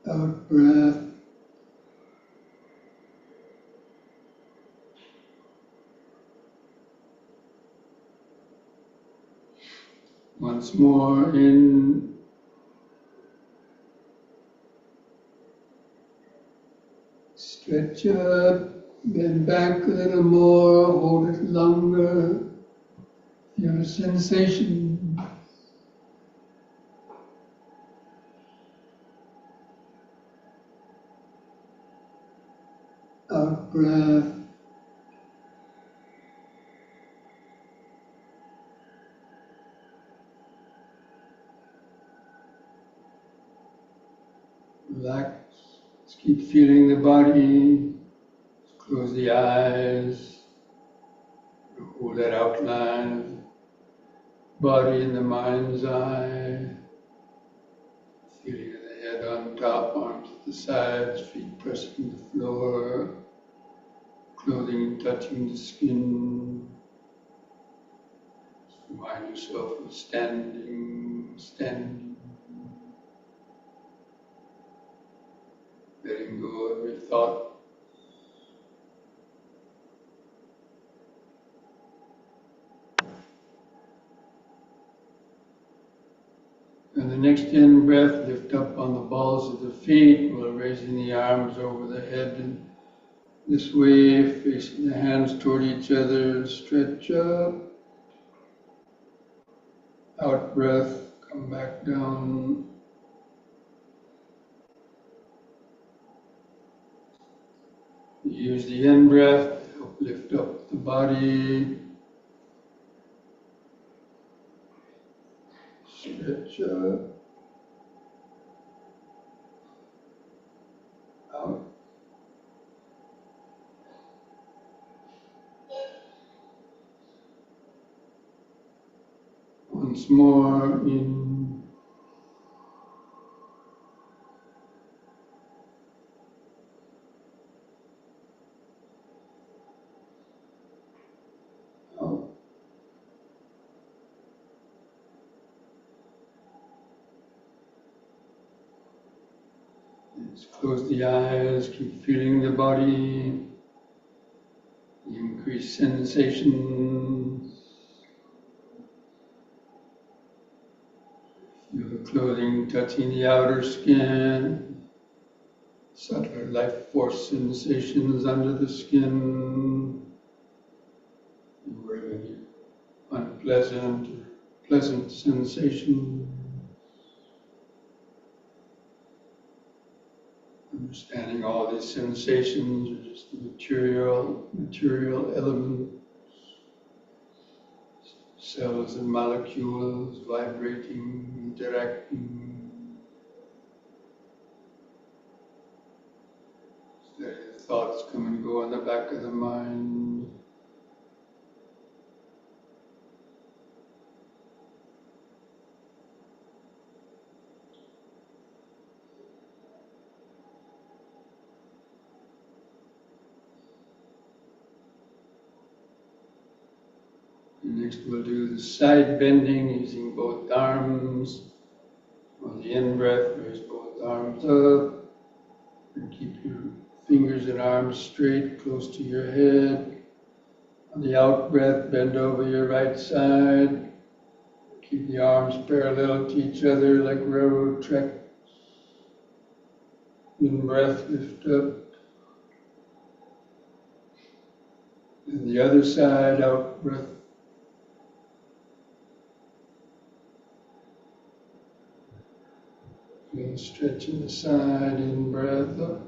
Out breath. Once more in. Stretch up, bend back a little more, hold it longer. Feel the sensation. Out breath. Relax. Just keep feeling the body. Just close the eyes. Hold that outline of the body in the mind's eye. Feeling of the head on top, arms at the sides, feet pressing the floor, clothing touching the skin. Just remind yourself of standing, standing. Letting go of every thought. And the next in-breath, lift up on the balls of the feet while raising the arms over the head and this way, facing the hands toward each other, stretch up. Out breath, come back down. Use the in-breath to help lift up the body. Stretch up. Out. Once more in. Out. Just close the eyes, keep feeling the body, the increased sensations. Feel the clothing touching the outer skin, subtler life force sensations under the skin. Wherever any unpleasant or pleasant sensation. Understanding all these sensations are just the material elements. cells and molecules vibrating, interacting. Steady thoughts come and go on the back of the mind. Next we'll do the side bending using both arms. On the in-breath, raise both arms up. And keep your fingers and arms straight, close to your head. On the out-breath, bend over your right side. Keep the arms parallel to each other like railroad tracks. In-breath, lift up. And the other side, out-breath. Feel stretch in the side, in-breath up.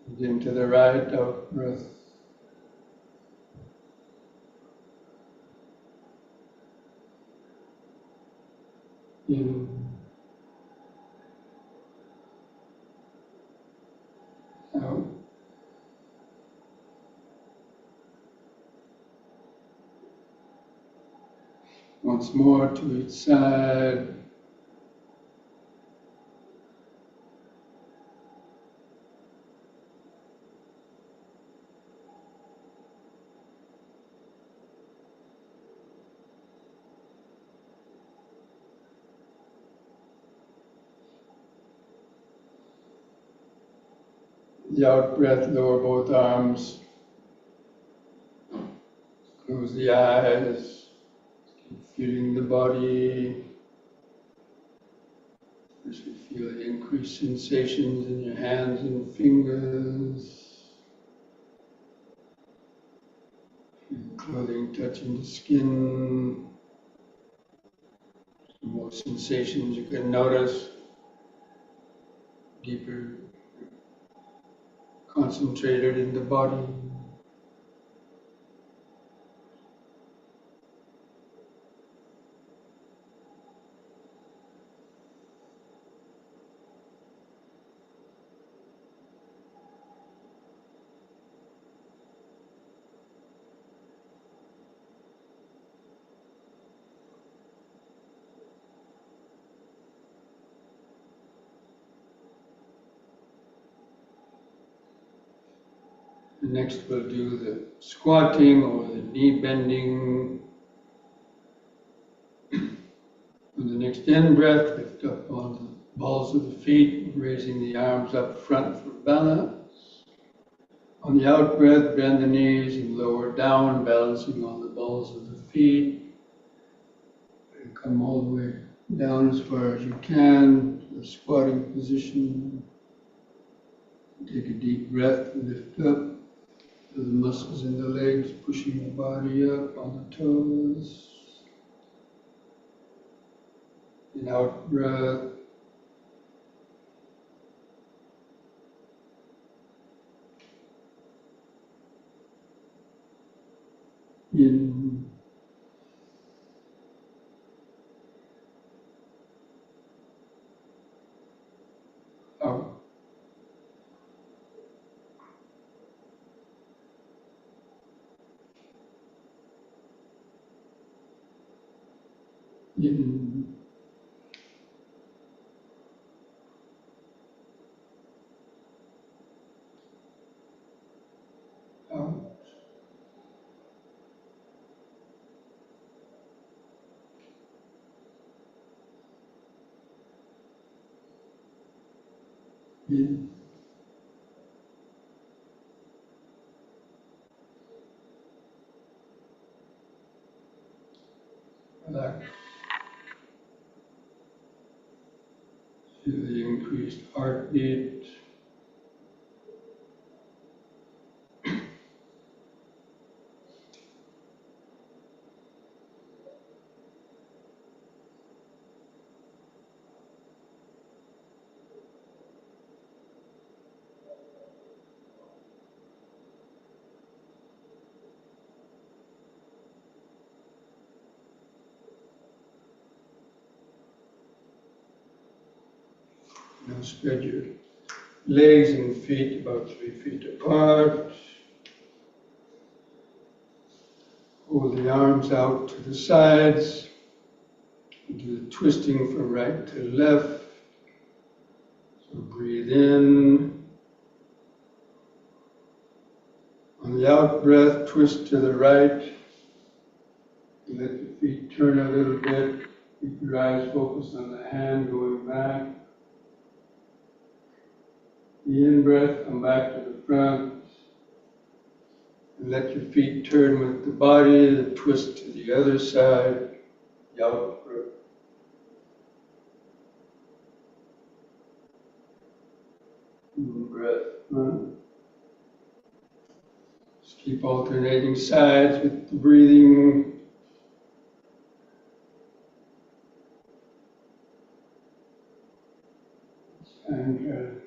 Again to the right, out-breath. In, out. Once more to each side. The out breath, lower both arms. Close the eyes. Keep feeling the body. Especially feel the increased sensations in your hands and fingers. Feel the clothing touching the skin. Some more sensations you can notice. Deeper, concentrated in the body. Next we'll do the squatting or the knee bending. On the next in breath, lift up on the balls of the feet, raising the arms up front for balance. On the out breath, bend the knees and lower down, balancing on the balls of the feet. And come all the way down as far as you can to the squatting position. Take a deep breath and lift up. Feel the muscles in the legs pushing the body up on the toes. In out breath. In. Out. In. Out. In. Relax. Feel the increased heartbeat. Now spread your legs and feet about 3 feet apart. Hold the arms out to the sides. Do the twisting from right to left. So breathe in. On the out breath, twist to the right. Let your feet turn a little bit. Keep your eyes focused on the hand going back. The in-breath, come back to the front. And let your feet turn with the body, the twist to the other side. The out breath. In-breath, front. Just keep alternating sides with the breathing. And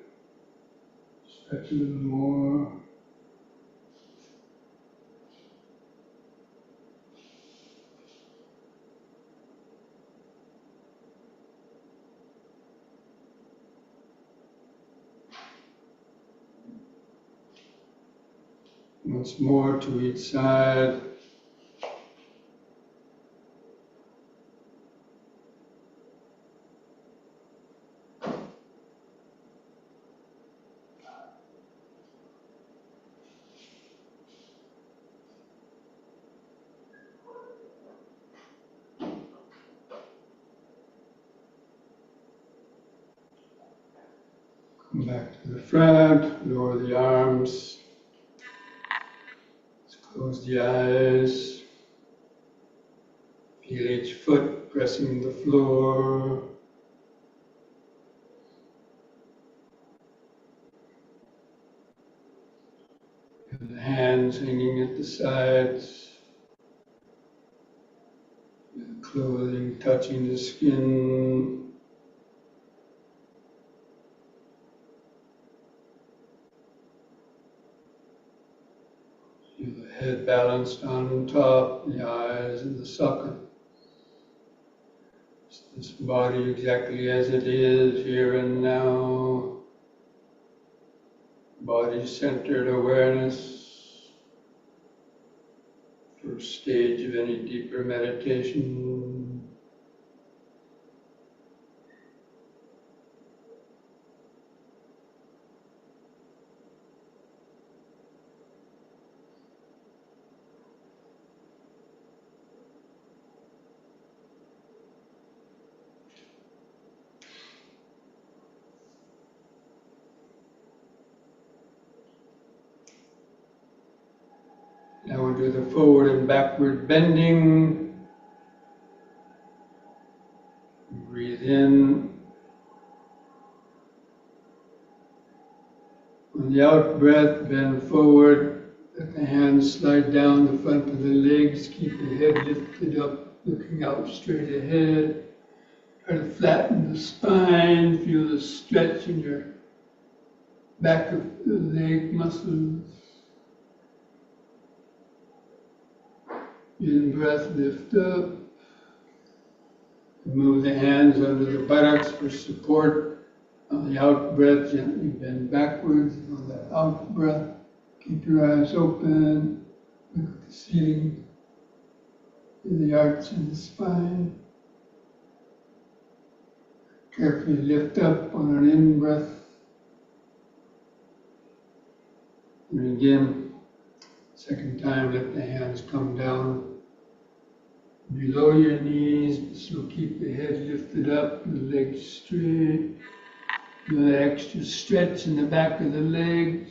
stretch a little more. Once more to each side. Come back to the front, lower the arms. Let's close the eyes. Feel each foot pressing the floor. Feel the hands hanging at the sides. Feel the clothing touching the skin. Feel the head balanced on top, the eyes in the socket. This body exactly as it is, here and now. Body-centered awareness. First stage of any deeper meditation. Now we'll do the forward and backward bending. Breathe in. On the out breath, bend forward. Let the hands slide down the front of the legs. Keep the head lifted up, looking out straight ahead. Try to flatten the spine. Feel the stretch in your back of the leg muscles. In breath, lift up. Move the hands under the buttocks for support. On the out breath, gently bend backwards. On the out breath, keep your eyes open. Look at the ceiling, in the arch in the spine. Carefully lift up on an in breath. And again, second time, let the hands come down below your knees, so keep the head lifted up, the legs straight. Feel the extra stretch in the back of the legs.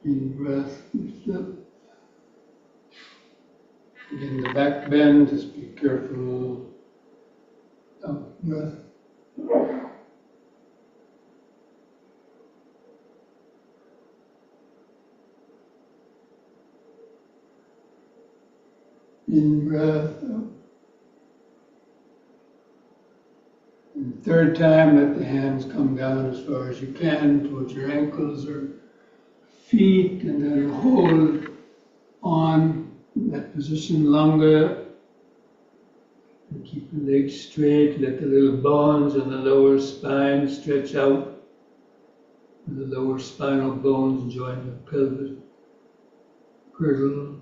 In breath, lift up. Again, the back bend, just be careful. Out breath. In breath up. And third time, let the hands come down as far as you can towards your ankles or feet, and then hold on in that position longer. And keep the legs straight, let the little bones in the lower spine stretch out. The lower spinal bones join the pelvic girdle.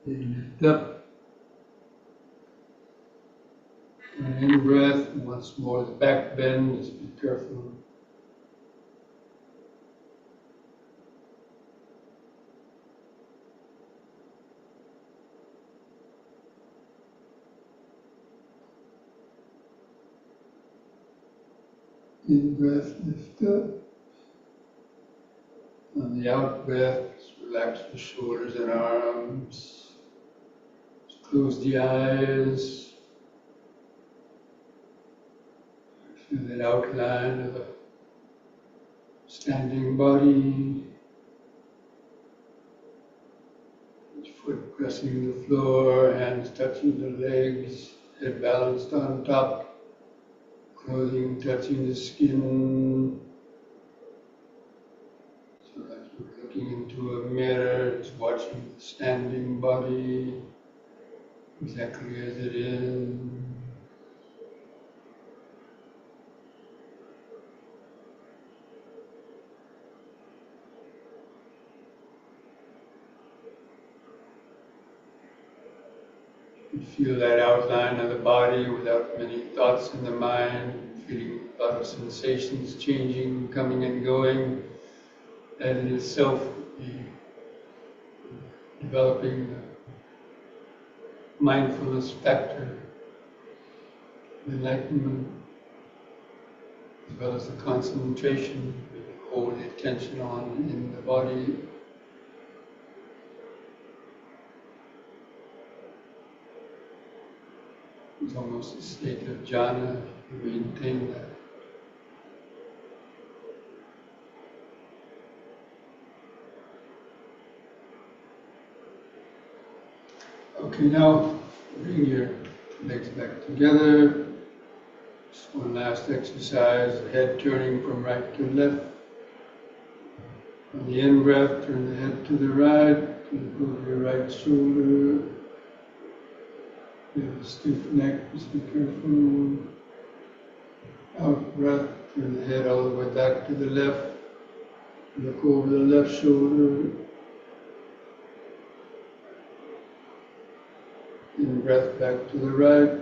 Then lift up. And in breath, once more the back bend, just be careful. In breath, lift up. On the out breath, just relax the shoulders and arms. Just close the eyes. Feel that outline of a standing body. Each foot pressing the floor, hands touching the legs, head balanced on top, clothing touching the skin. So like you're looking into a mirror, just watching the standing body exactly as it is. You feel that outline of the body without many thoughts in the mind, feeling a lot of sensations changing, coming and going. That in itself would be developing the mindfulness factor, the enlightenment, as well as the concentration, you hold the attention on in the body. It's almost a state of jhana, you maintain that. Okay, now bring your legs back together. Just one last exercise, head turning from right to left. On the in-breath, turn the head to the right, move your right shoulder. You have a stiff neck, just be careful. Out breath, turn the head all the way back to the left. Look over the left shoulder. In breath back to the right.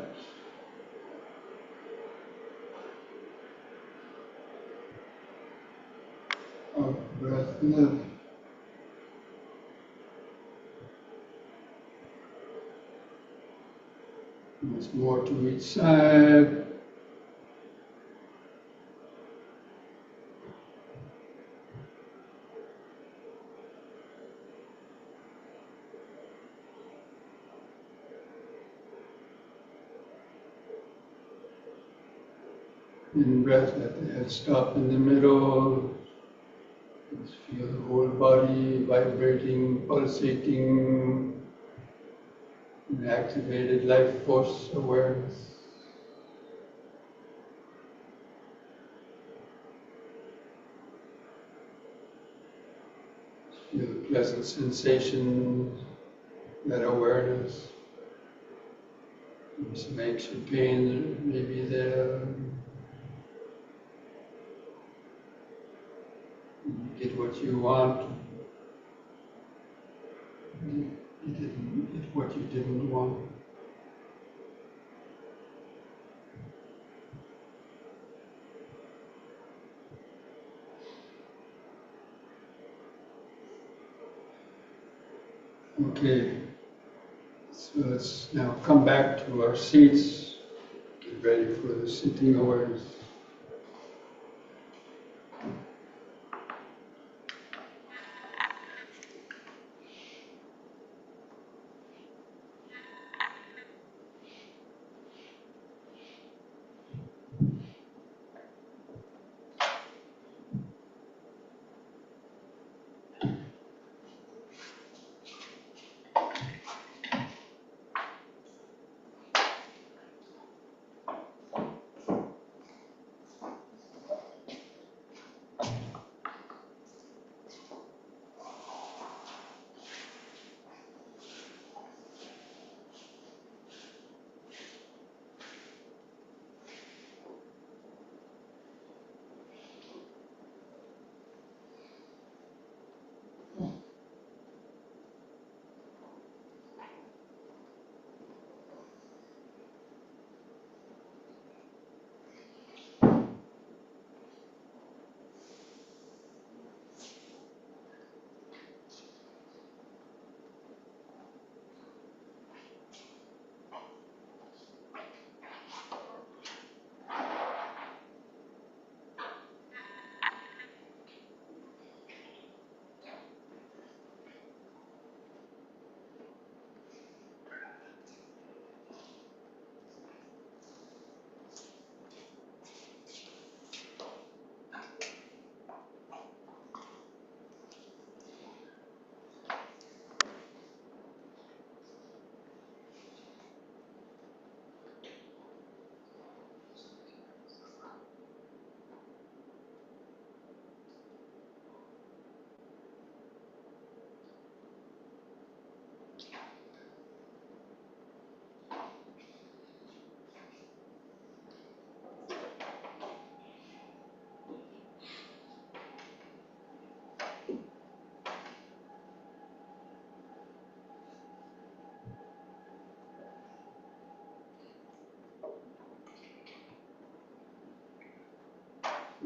Out breath left. Once more to each side. In breath, let the head stop in the middle. Just feel the whole body vibrating, pulsating, and activated life force awareness. Just feel the pleasant sensation, that awareness. Some aches or pain maybe there. You get what you want. You didn't get what you didn't want. Okay, so let's now come back to our seats. Get ready for the sitting awareness.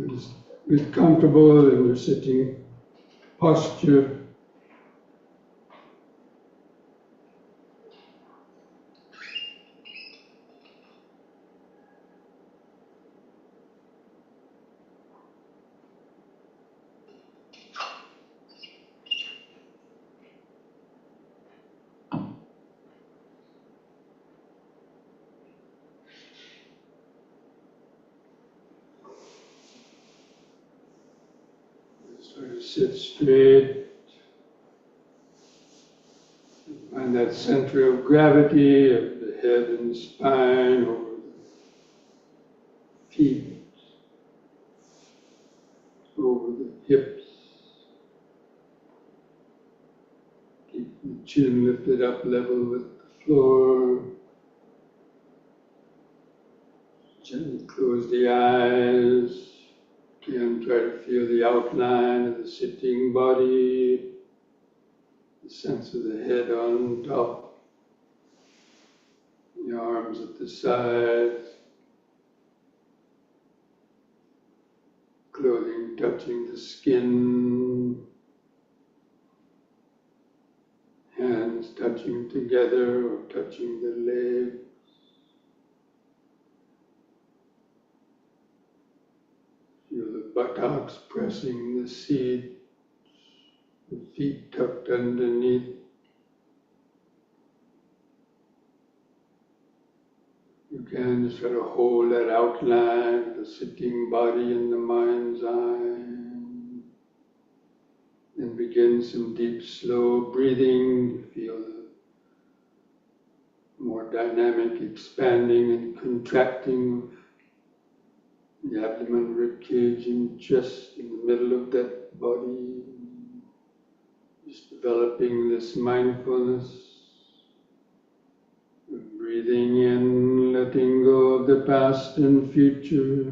Just get comfortable in your sitting posture. Sort of sit straight. Find that center of gravity of the head and spine over the feet, over the hips. Keep the chin lifted up level with the floor. Gently close the eyes. Again, try to feel the outline of the sitting body, the sense of the head on top, the arms at the sides, clothing touching the skin, hands touching together or touching the legs. Feel the buttocks pressing the seat, the feet tucked underneath. You can just try to hold that outline of the sitting body in the mind's eye. Then begin some deep, slow breathing. Feel the more dynamic expanding and contracting of the abdomen, rib cage, and chest in the middle of that body. Just developing this mindfulness. Breathing in, letting go of the past and future.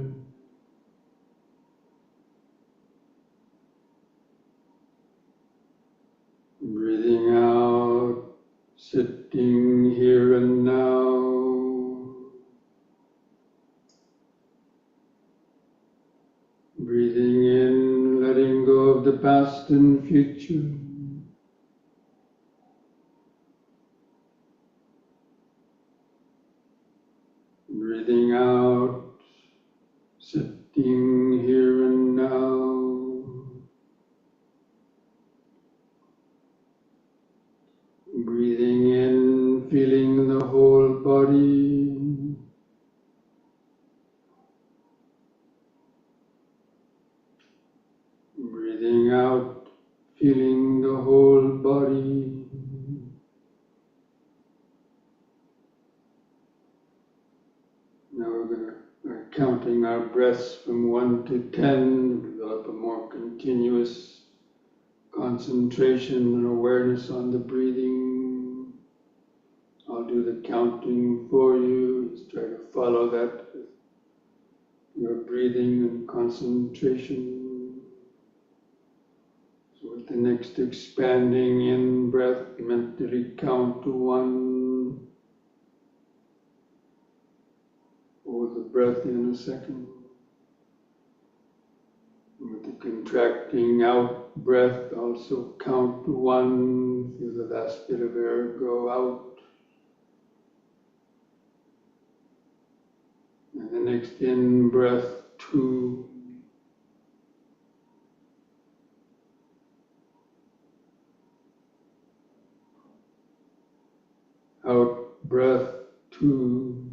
Breathing out, sitting here and now. Breathing in, letting go of the past and future. Breathing out, sitting here and now. Breathing in, feeling the whole body. Breathing out, feeling the whole body. Now we're counting our breaths from 1 to 10, develop a more continuous concentration and awareness on the breathing. I'll do the counting for you. Just try to follow that with your breathing and concentration. So with the next expanding in breath, mentally count to 1. Hold the breath in a second. With the contracting out breath, also count to 1. Feel the last bit of air go out. And the next in breath, 2. Out breath, 2.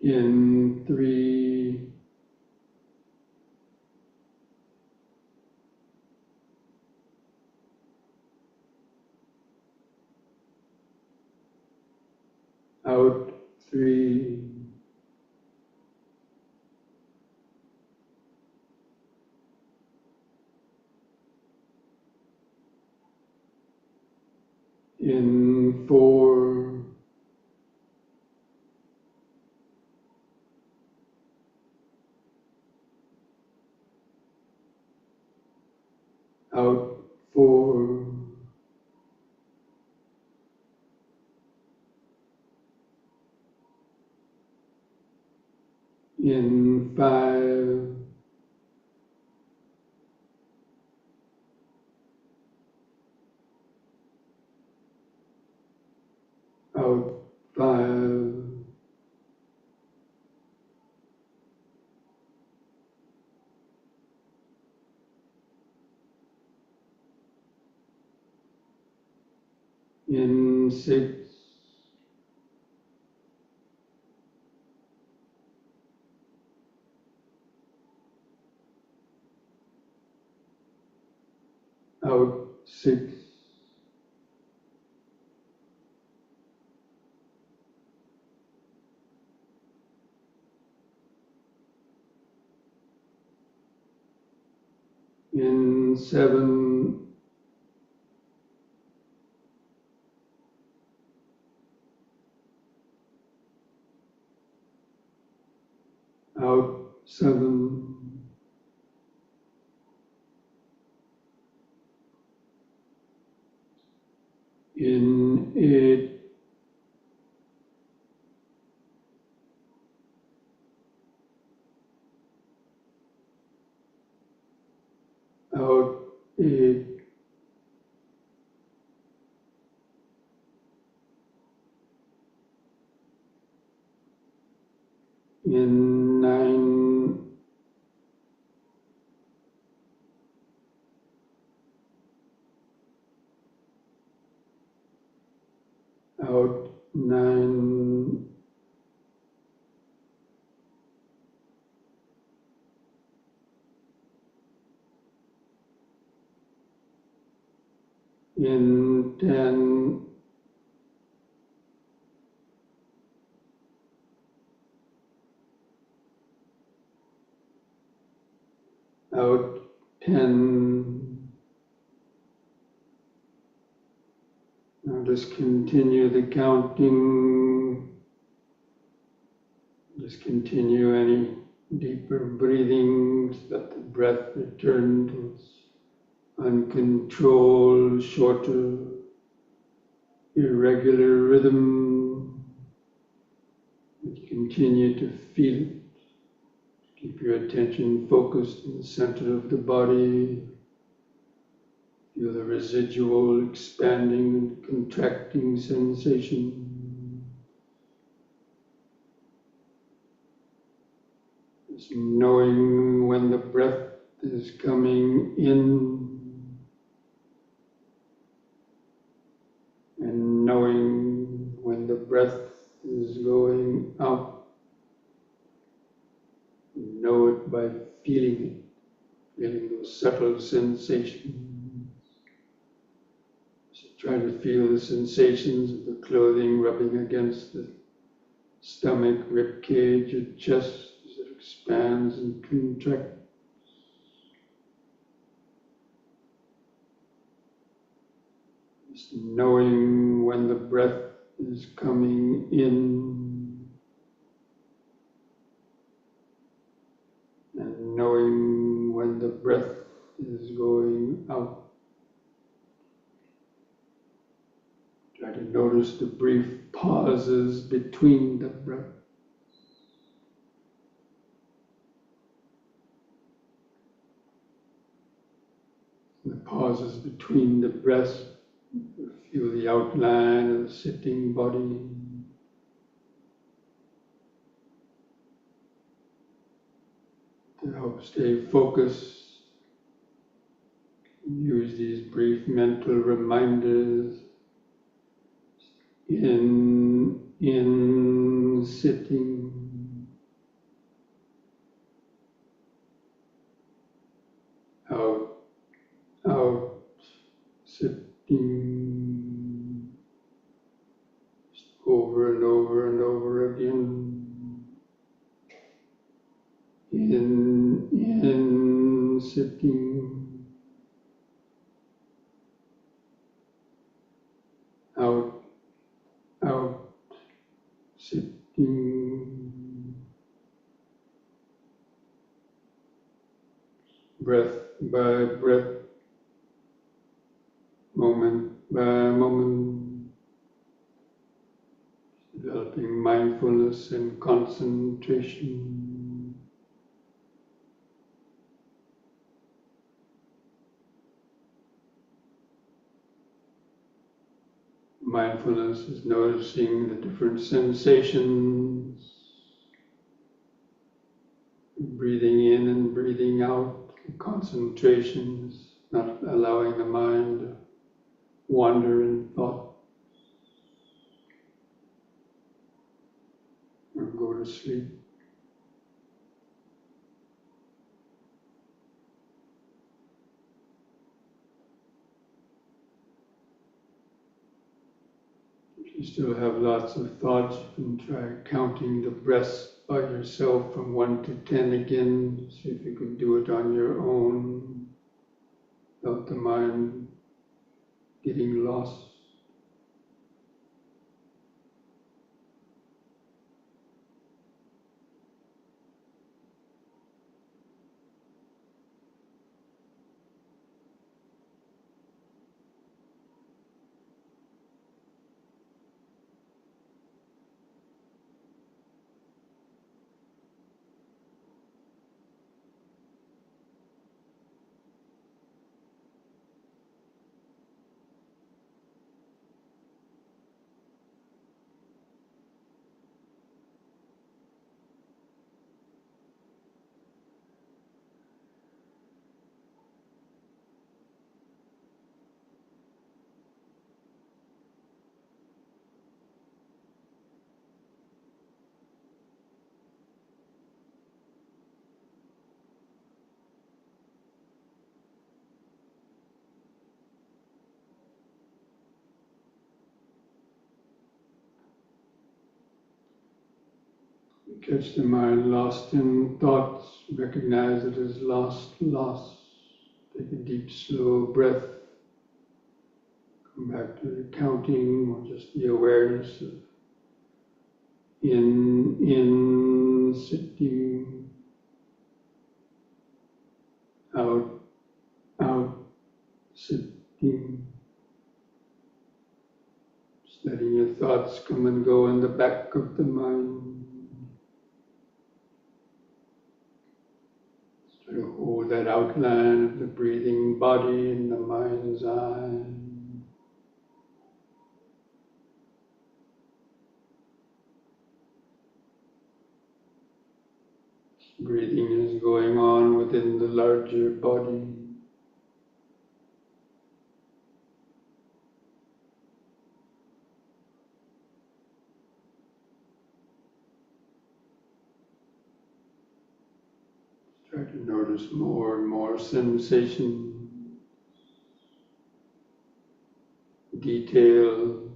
In 3. Out 3. In 4. Out 4. in 5, out 5, in 6, out 6, in 7, out 7, in 8, out 8, in 9, out 9, in 10, out 10. Now just continue the counting. Just continue any deeper breathings. Let the breath return to its uncontrolled, shorter, irregular rhythm. But continue to feel it. Keep your attention focused in the center of the body. Feel the residual expanding and contracting sensation. Just knowing when the breath is coming in and knowing when the breath is going out. Know it by feeling it, feeling those subtle sensations. So try to feel the sensations of the clothing rubbing against the stomach, rib cage, or chest as it expands and contracts. Just knowing when the breath is coming in and knowing when the breath is going out. Try to notice the brief pauses between the breath. The pauses between the breaths. Feel the outline of the sitting body. To help stay focused, use these brief mental reminders in sitting, out, sitting, just over and over and over again. In sitting, out, sitting, breath by breath, moment by moment, developing mindfulness and concentration. mindfulness is noticing the different sensations, breathing in and breathing out, concentrations, not allowing the mind to wander in thought or go to sleep. If you still have lots of thoughts, you can try counting the breaths by yourself from 1 to 10 again. See if you can do it on your own without the mind getting lost. Catch the mind lost in thoughts, recognize it as lost. Take a deep, slow breath. Come back to the counting or just the awareness of in, sitting, out, sitting. Just letting your thoughts come and go in the back of the mind. Try to hold that outline of the breathing body in the mind's eye. Breathing is going on within the larger body. Try to notice more and more sensation, detail.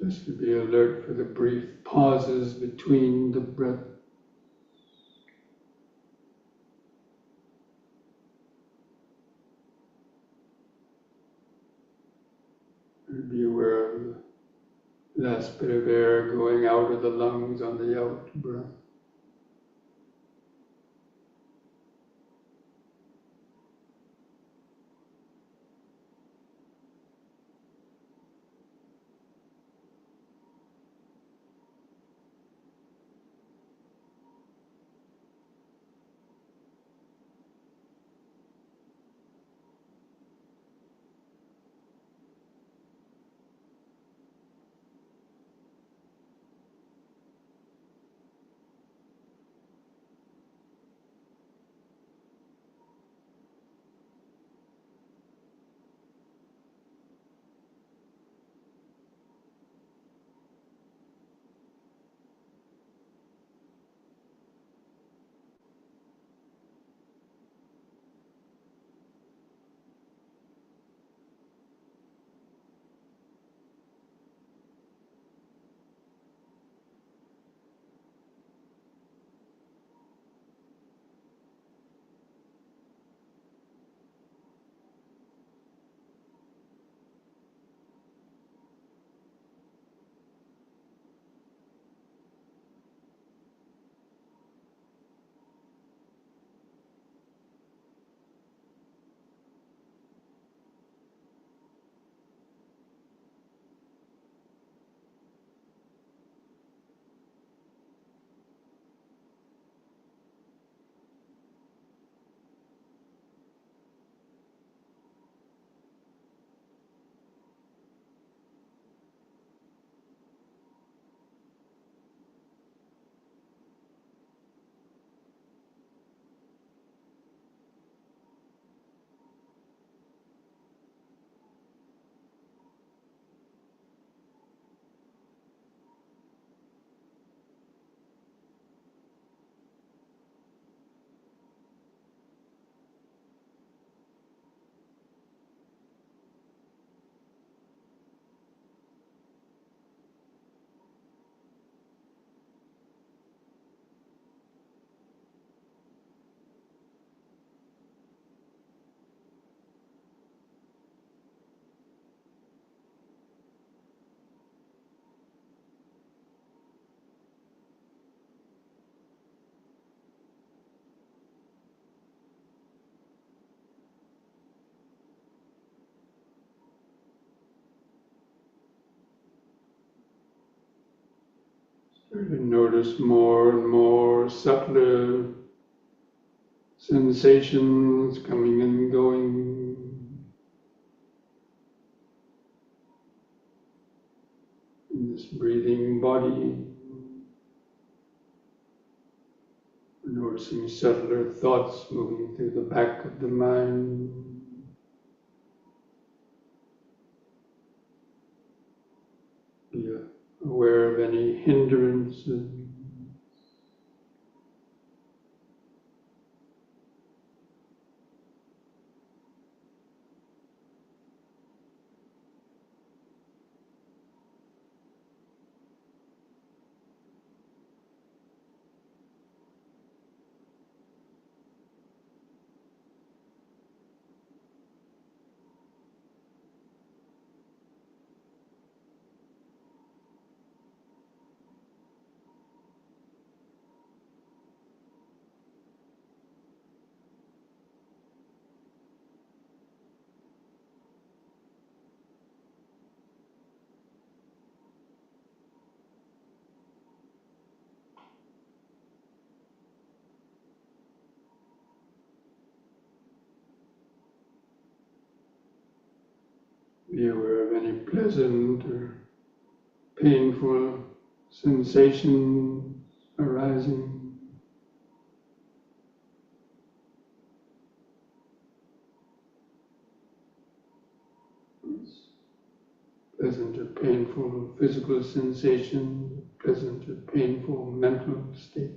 Just to be alert for the brief pauses between the breath. And be aware of the last bit of air going out of the lungs on the out breath. Start to notice more and more subtler sensations coming and going. In this breathing body. Noticing subtler thoughts moving through the back of the mind. Be aware of any hindrances. Be aware of any pleasant or painful sensations arising. Pleasant or painful physical sensation, pleasant or painful mental state.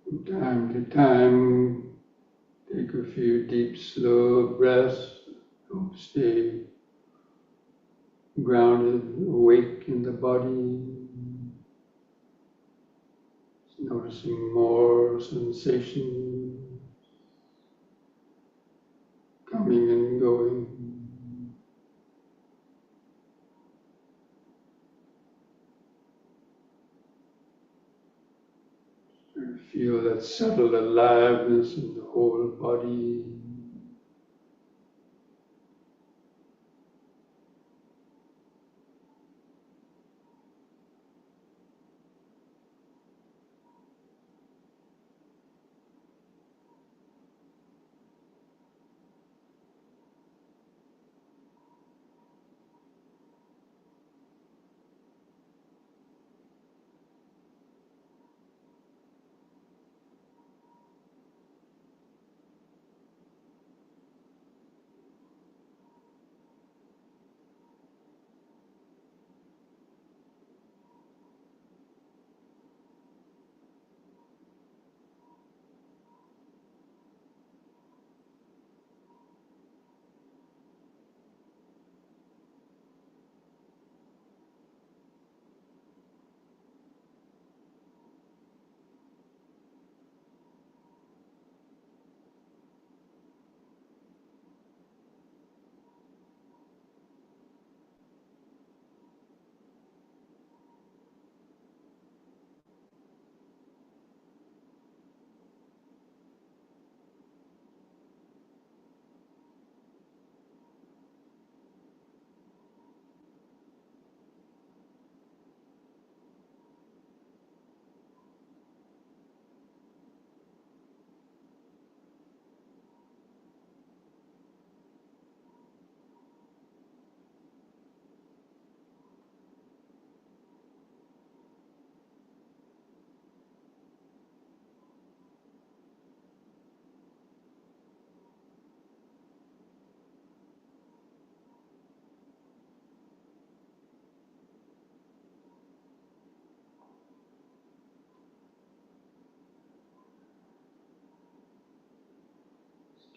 From time to time, take a few deep, slow breaths. Help stay grounded, awake in the body. Noticing more sensation coming and going. And feel that subtle aliveness in the whole body.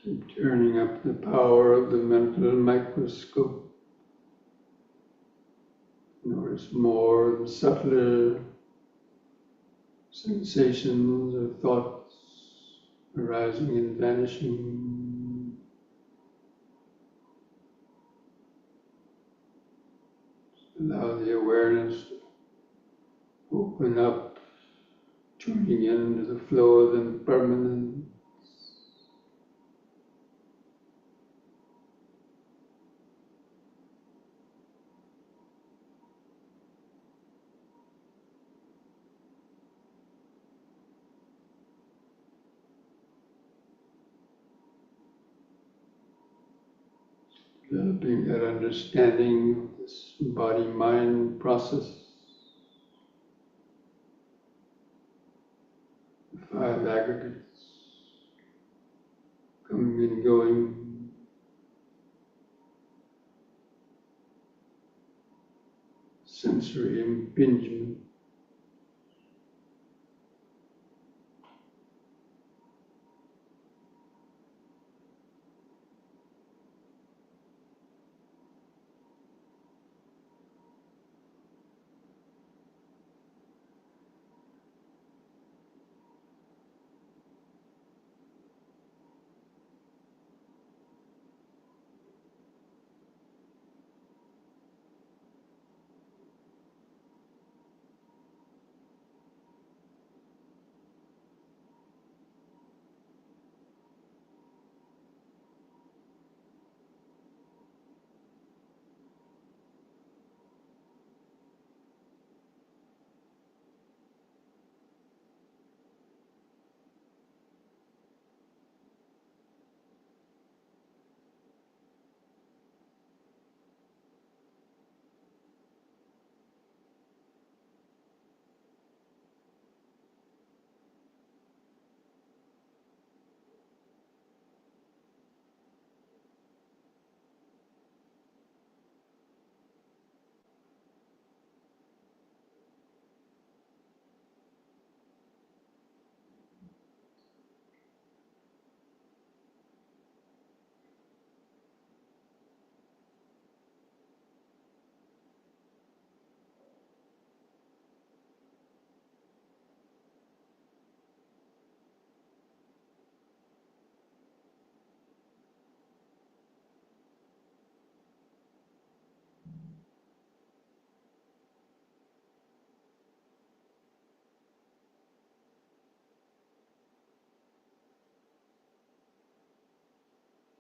Keep turning up the power of the mental microscope. Notice more and subtler sensations or thoughts arising and vanishing. Allow the awareness to open up, tuning into the flow of impermanence. Developing that understanding of this body-mind process. The 5 aggregates coming and going. Sensory impingement.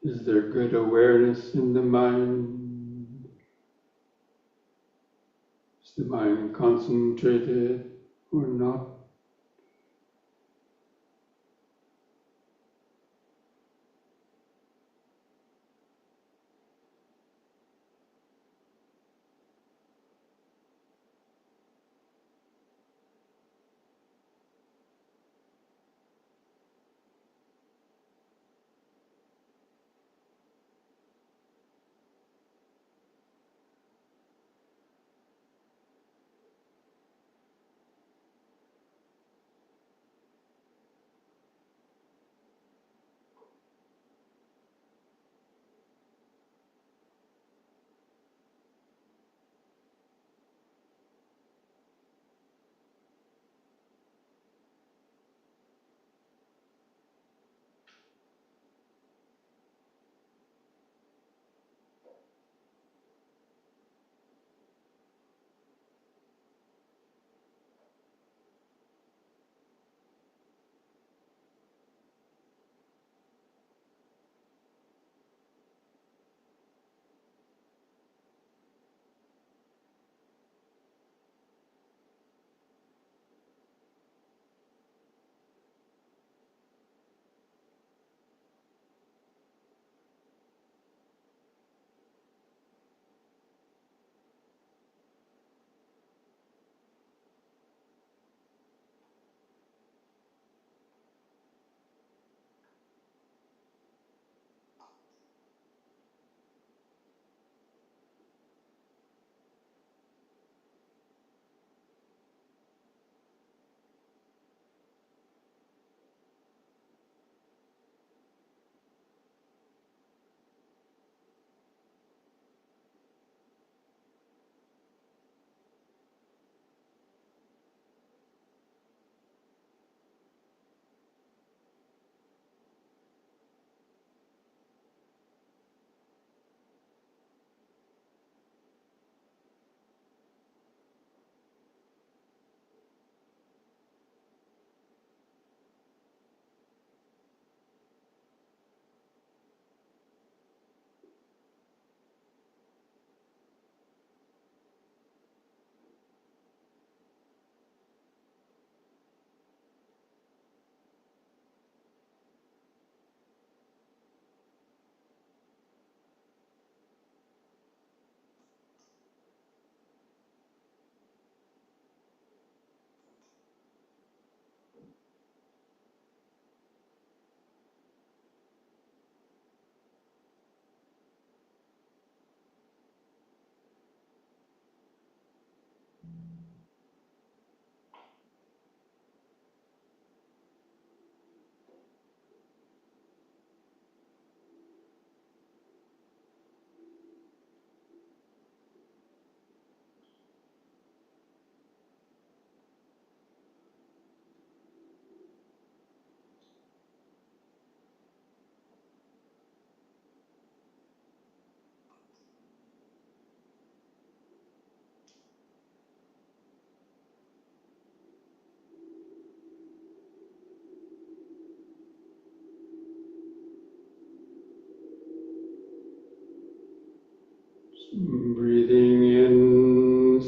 Is there good awareness in the mind? Is the mind concentrated or not?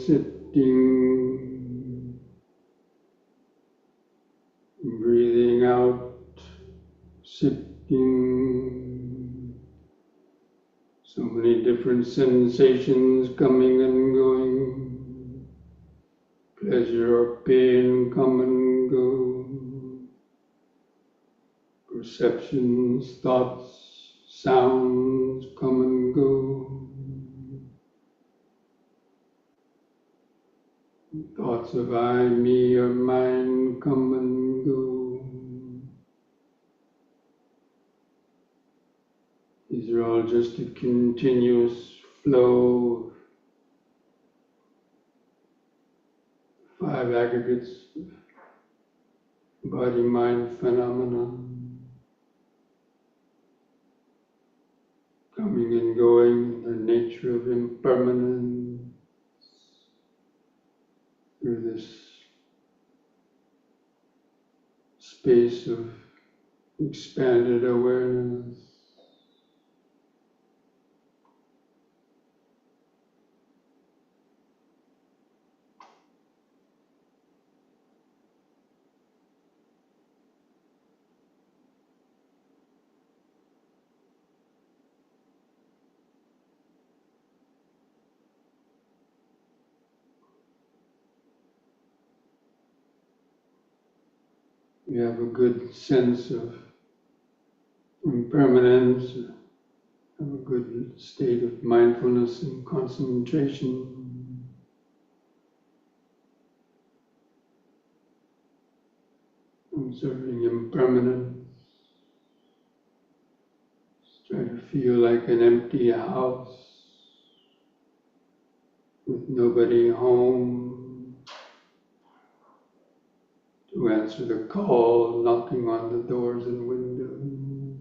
sitting, breathing out, sitting. So many different sensations coming and going. Pleasure or pain come and go. Perceptions, thoughts, sounds come and go. Thoughts of I, me, or mine come and go. These are all just a continuous flow of 5 aggregates of body-mind phenomenon. Coming and going, the nature of impermanence through this space of expanded awareness. You have a good sense of impermanence, have a good state of mindfulness and concentration. Observing impermanence. Try to feel like an empty house with nobody home to answer the call, knocking on the doors and windows.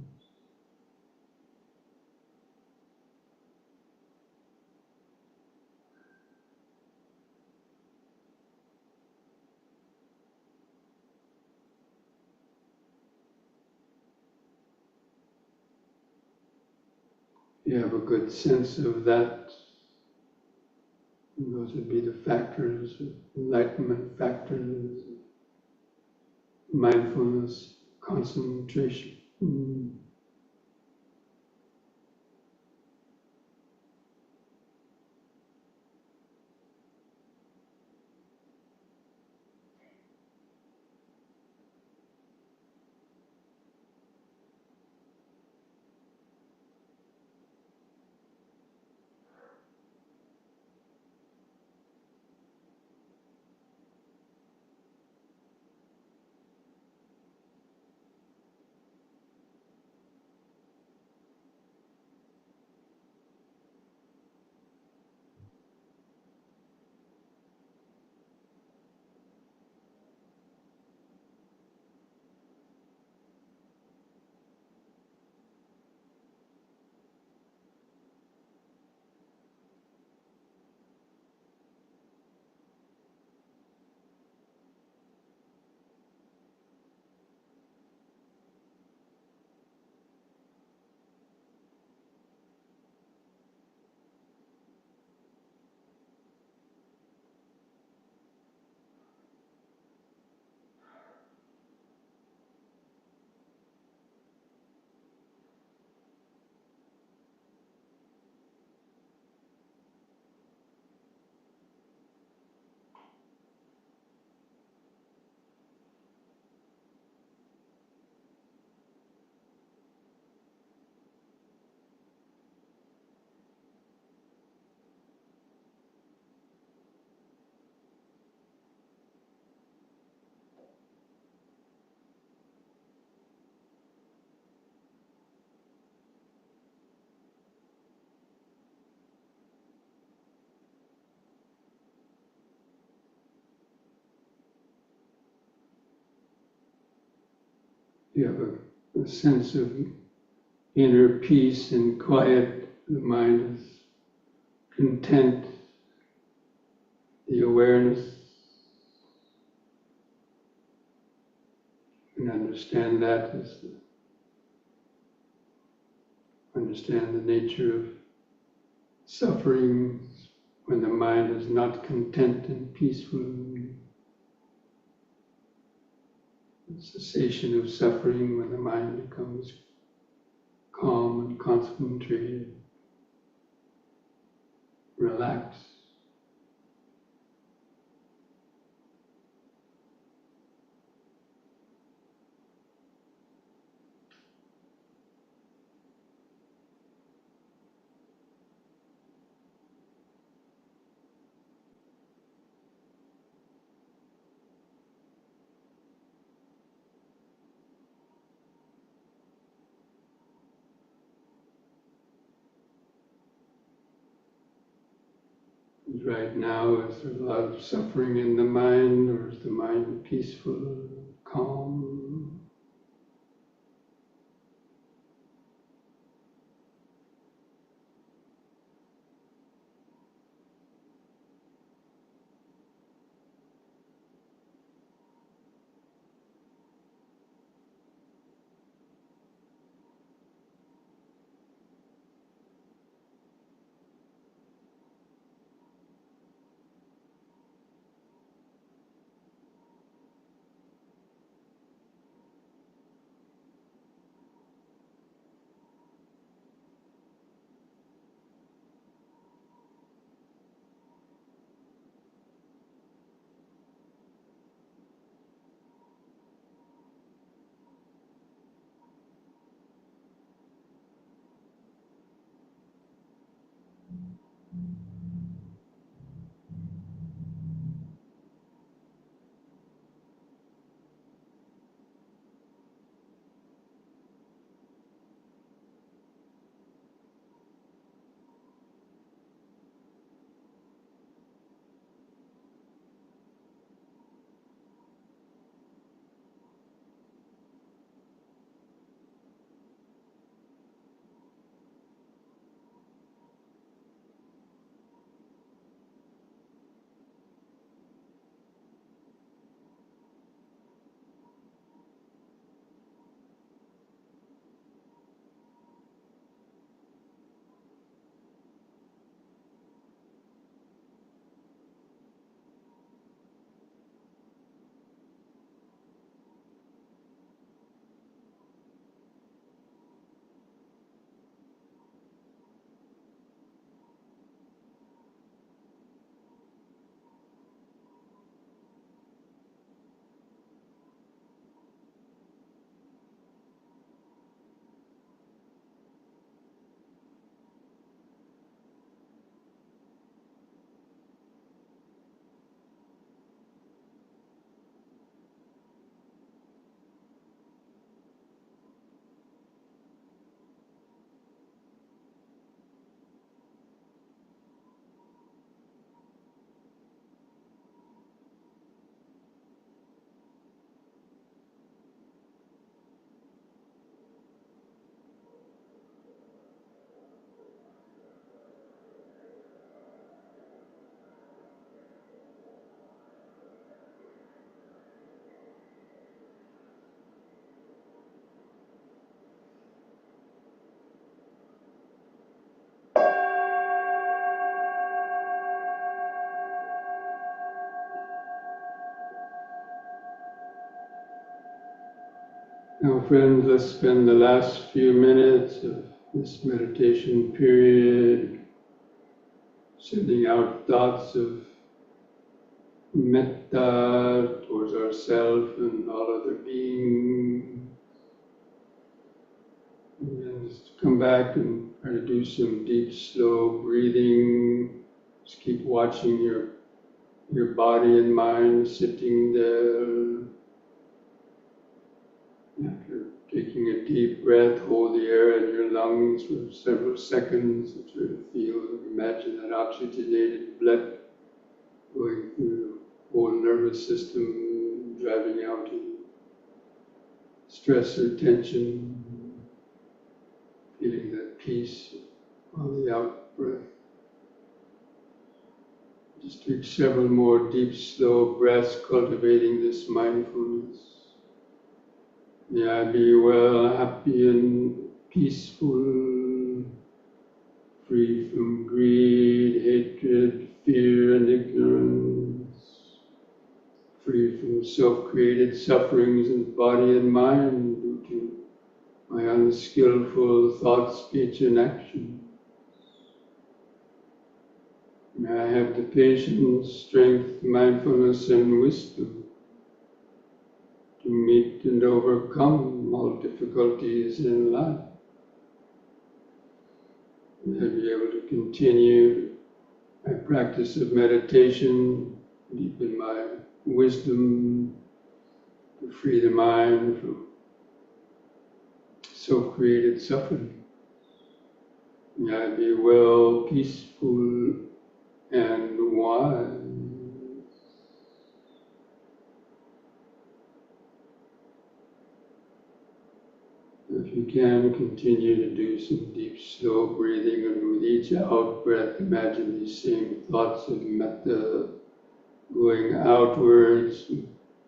You have a good sense of that. And those would be the factors, enlightenment factors, mindfulness, concentration. You have a sense of inner peace and quiet. The mind is content. The awareness. You can understand that as understand the nature of suffering, when the mind is not content and peaceful, cessation of suffering, when the mind becomes calm and concentrated, relaxed. Right now, is there a lot of suffering in the mind, or is the mind peaceful, calm? Now, friends, let's spend the last few minutes of this meditation period sending out thoughts of metta towards ourselves and all other beings. And just come back and try to do some deep, slow breathing. Just keep watching your body and mind sitting there. After taking a deep breath, hold the air in your lungs for several seconds and try to feel, imagine that oxygenated blood going through the whole nervous system, driving out any stress or tension, feeling that peace on the out breath. Just take several more deep, slow breaths, cultivating this mindfulness. May I be well, happy and peaceful, free from greed, hatred, fear and ignorance, free from self-created sufferings in body and mind due to my unskillful thought, speech, and action. May I have the patience, strength, mindfulness, and wisdom to meet and overcome all difficulties in life. May I be able to continue my practice of meditation, deepen my wisdom, to free the mind from self-created suffering. May I be well, peaceful, and wise. If you can, continue to do some deep, slow breathing, and with each out breath, imagine these same thoughts of metta going outwards,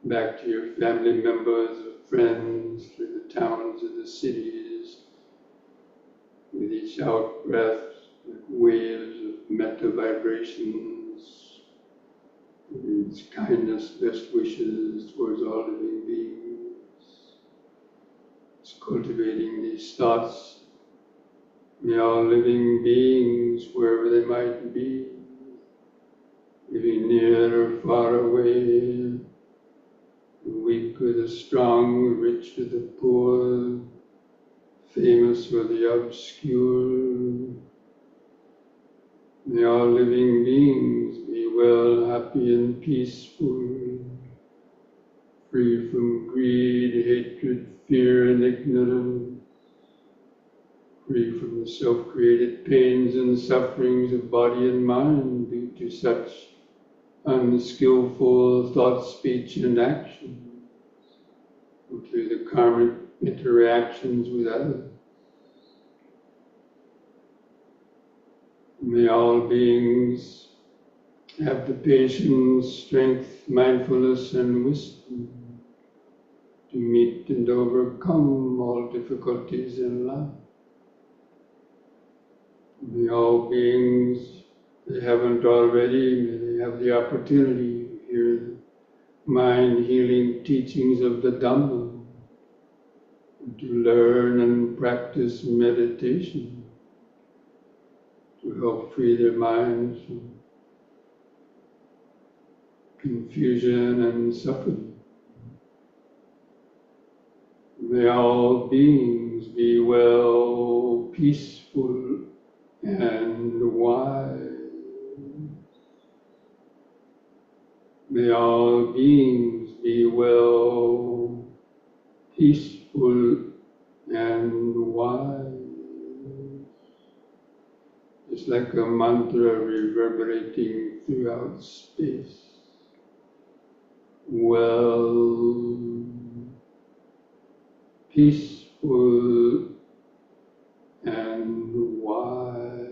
back to your family members, friends, through the towns and the cities. With each out breath, like waves of metta vibrations, its kindness, best wishes towards all living beings. It's cultivating these thoughts. May all living beings, wherever they might be, living near or far away, the weak or the strong, the rich or the poor, famous or the obscure, may all living beings be well, happy, and peaceful, free from greed, hatred, fear, and ignorance, free from the self-created pains and sufferings of body and mind due to such unskillful thought, speech, and action, or through the karmic interactions with others. May all beings have the patience, strength, mindfulness, and wisdom to meet and overcome all difficulties in life. May all beings, if they haven't already, may they have the opportunity to hear the mind-healing teachings of the Dhamma, and to learn and practice meditation, to help free their minds from confusion and suffering. May all beings be well, peaceful, and wise. May all beings be well, peaceful, and wise. It's like a mantra reverberating throughout space. Well, peaceful, and wise.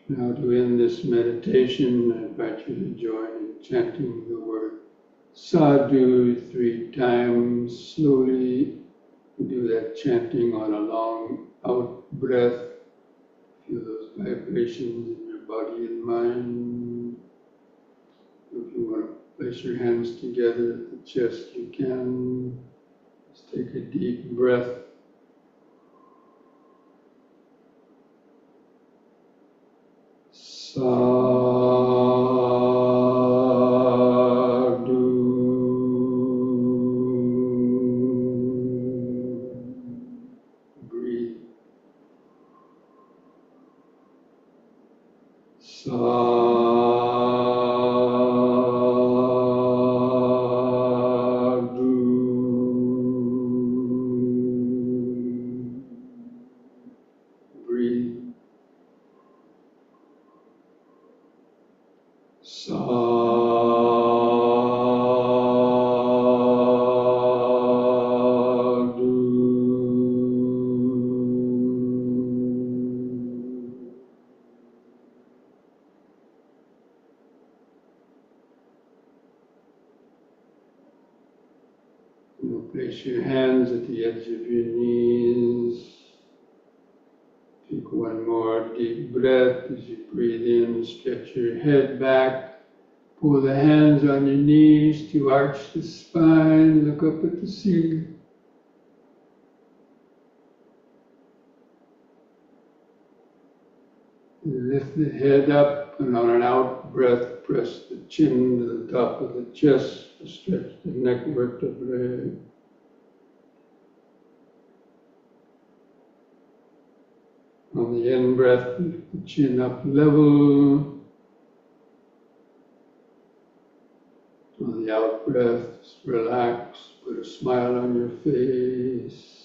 Now to end this meditation, I invite you to join in chanting the word sadhu 3 times. Slowly do that chanting on a long out breath. Feel those vibrations in your body and mind. If you want to place your hands together at the chest, you can. Just take a deep breath. Breathe. Breathe. Place your hands at the edge of your knees. Take one more deep breath as you breathe in. Stretch your head back. Pull the hands on your knees to arch the spine. Look up at the ceiling. Lift the head up, and on an out breath, press the chin to the top of the chest. Stretch the neck vertebrae. On the in breath, lift the chin up level. On the out breath, just relax, put a smile on your face.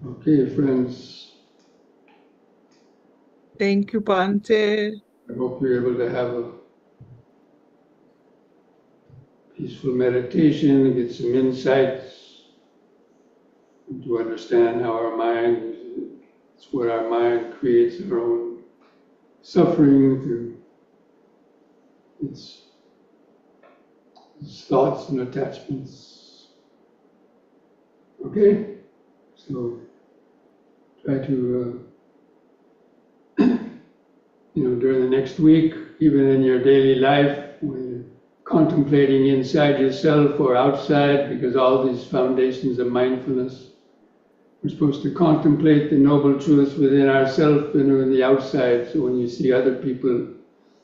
Okay, friends. Thank you, Bhante. I hope you're able to have a peaceful meditation, get some insights, and to understand how our mind, it's what our mind creates our own suffering through its thoughts and attachments. Okay? So try to, during the next week, even in your daily life, when you're contemplating inside yourself or outside, because all these foundations of mindfulness, we're supposed to contemplate the noble truths within ourselves and in the outside. So when you see other people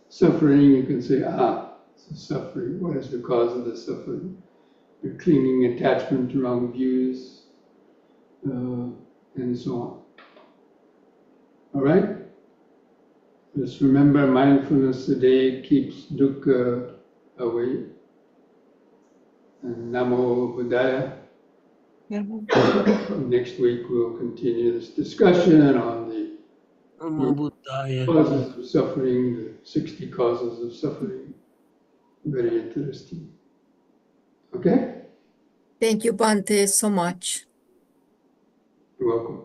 suffering, you can say, it's a suffering. What is the cause of the suffering? Your clinging attachment to wrong views, and so on. All right? Just remember, mindfulness today keeps dukkha away. And Namo Buddhaya. Next week we'll continue this discussion on the Namo Buddhaya. causes of suffering, the 60 causes of suffering. Very interesting. Okay? Thank you, Bhante, so much. You're welcome.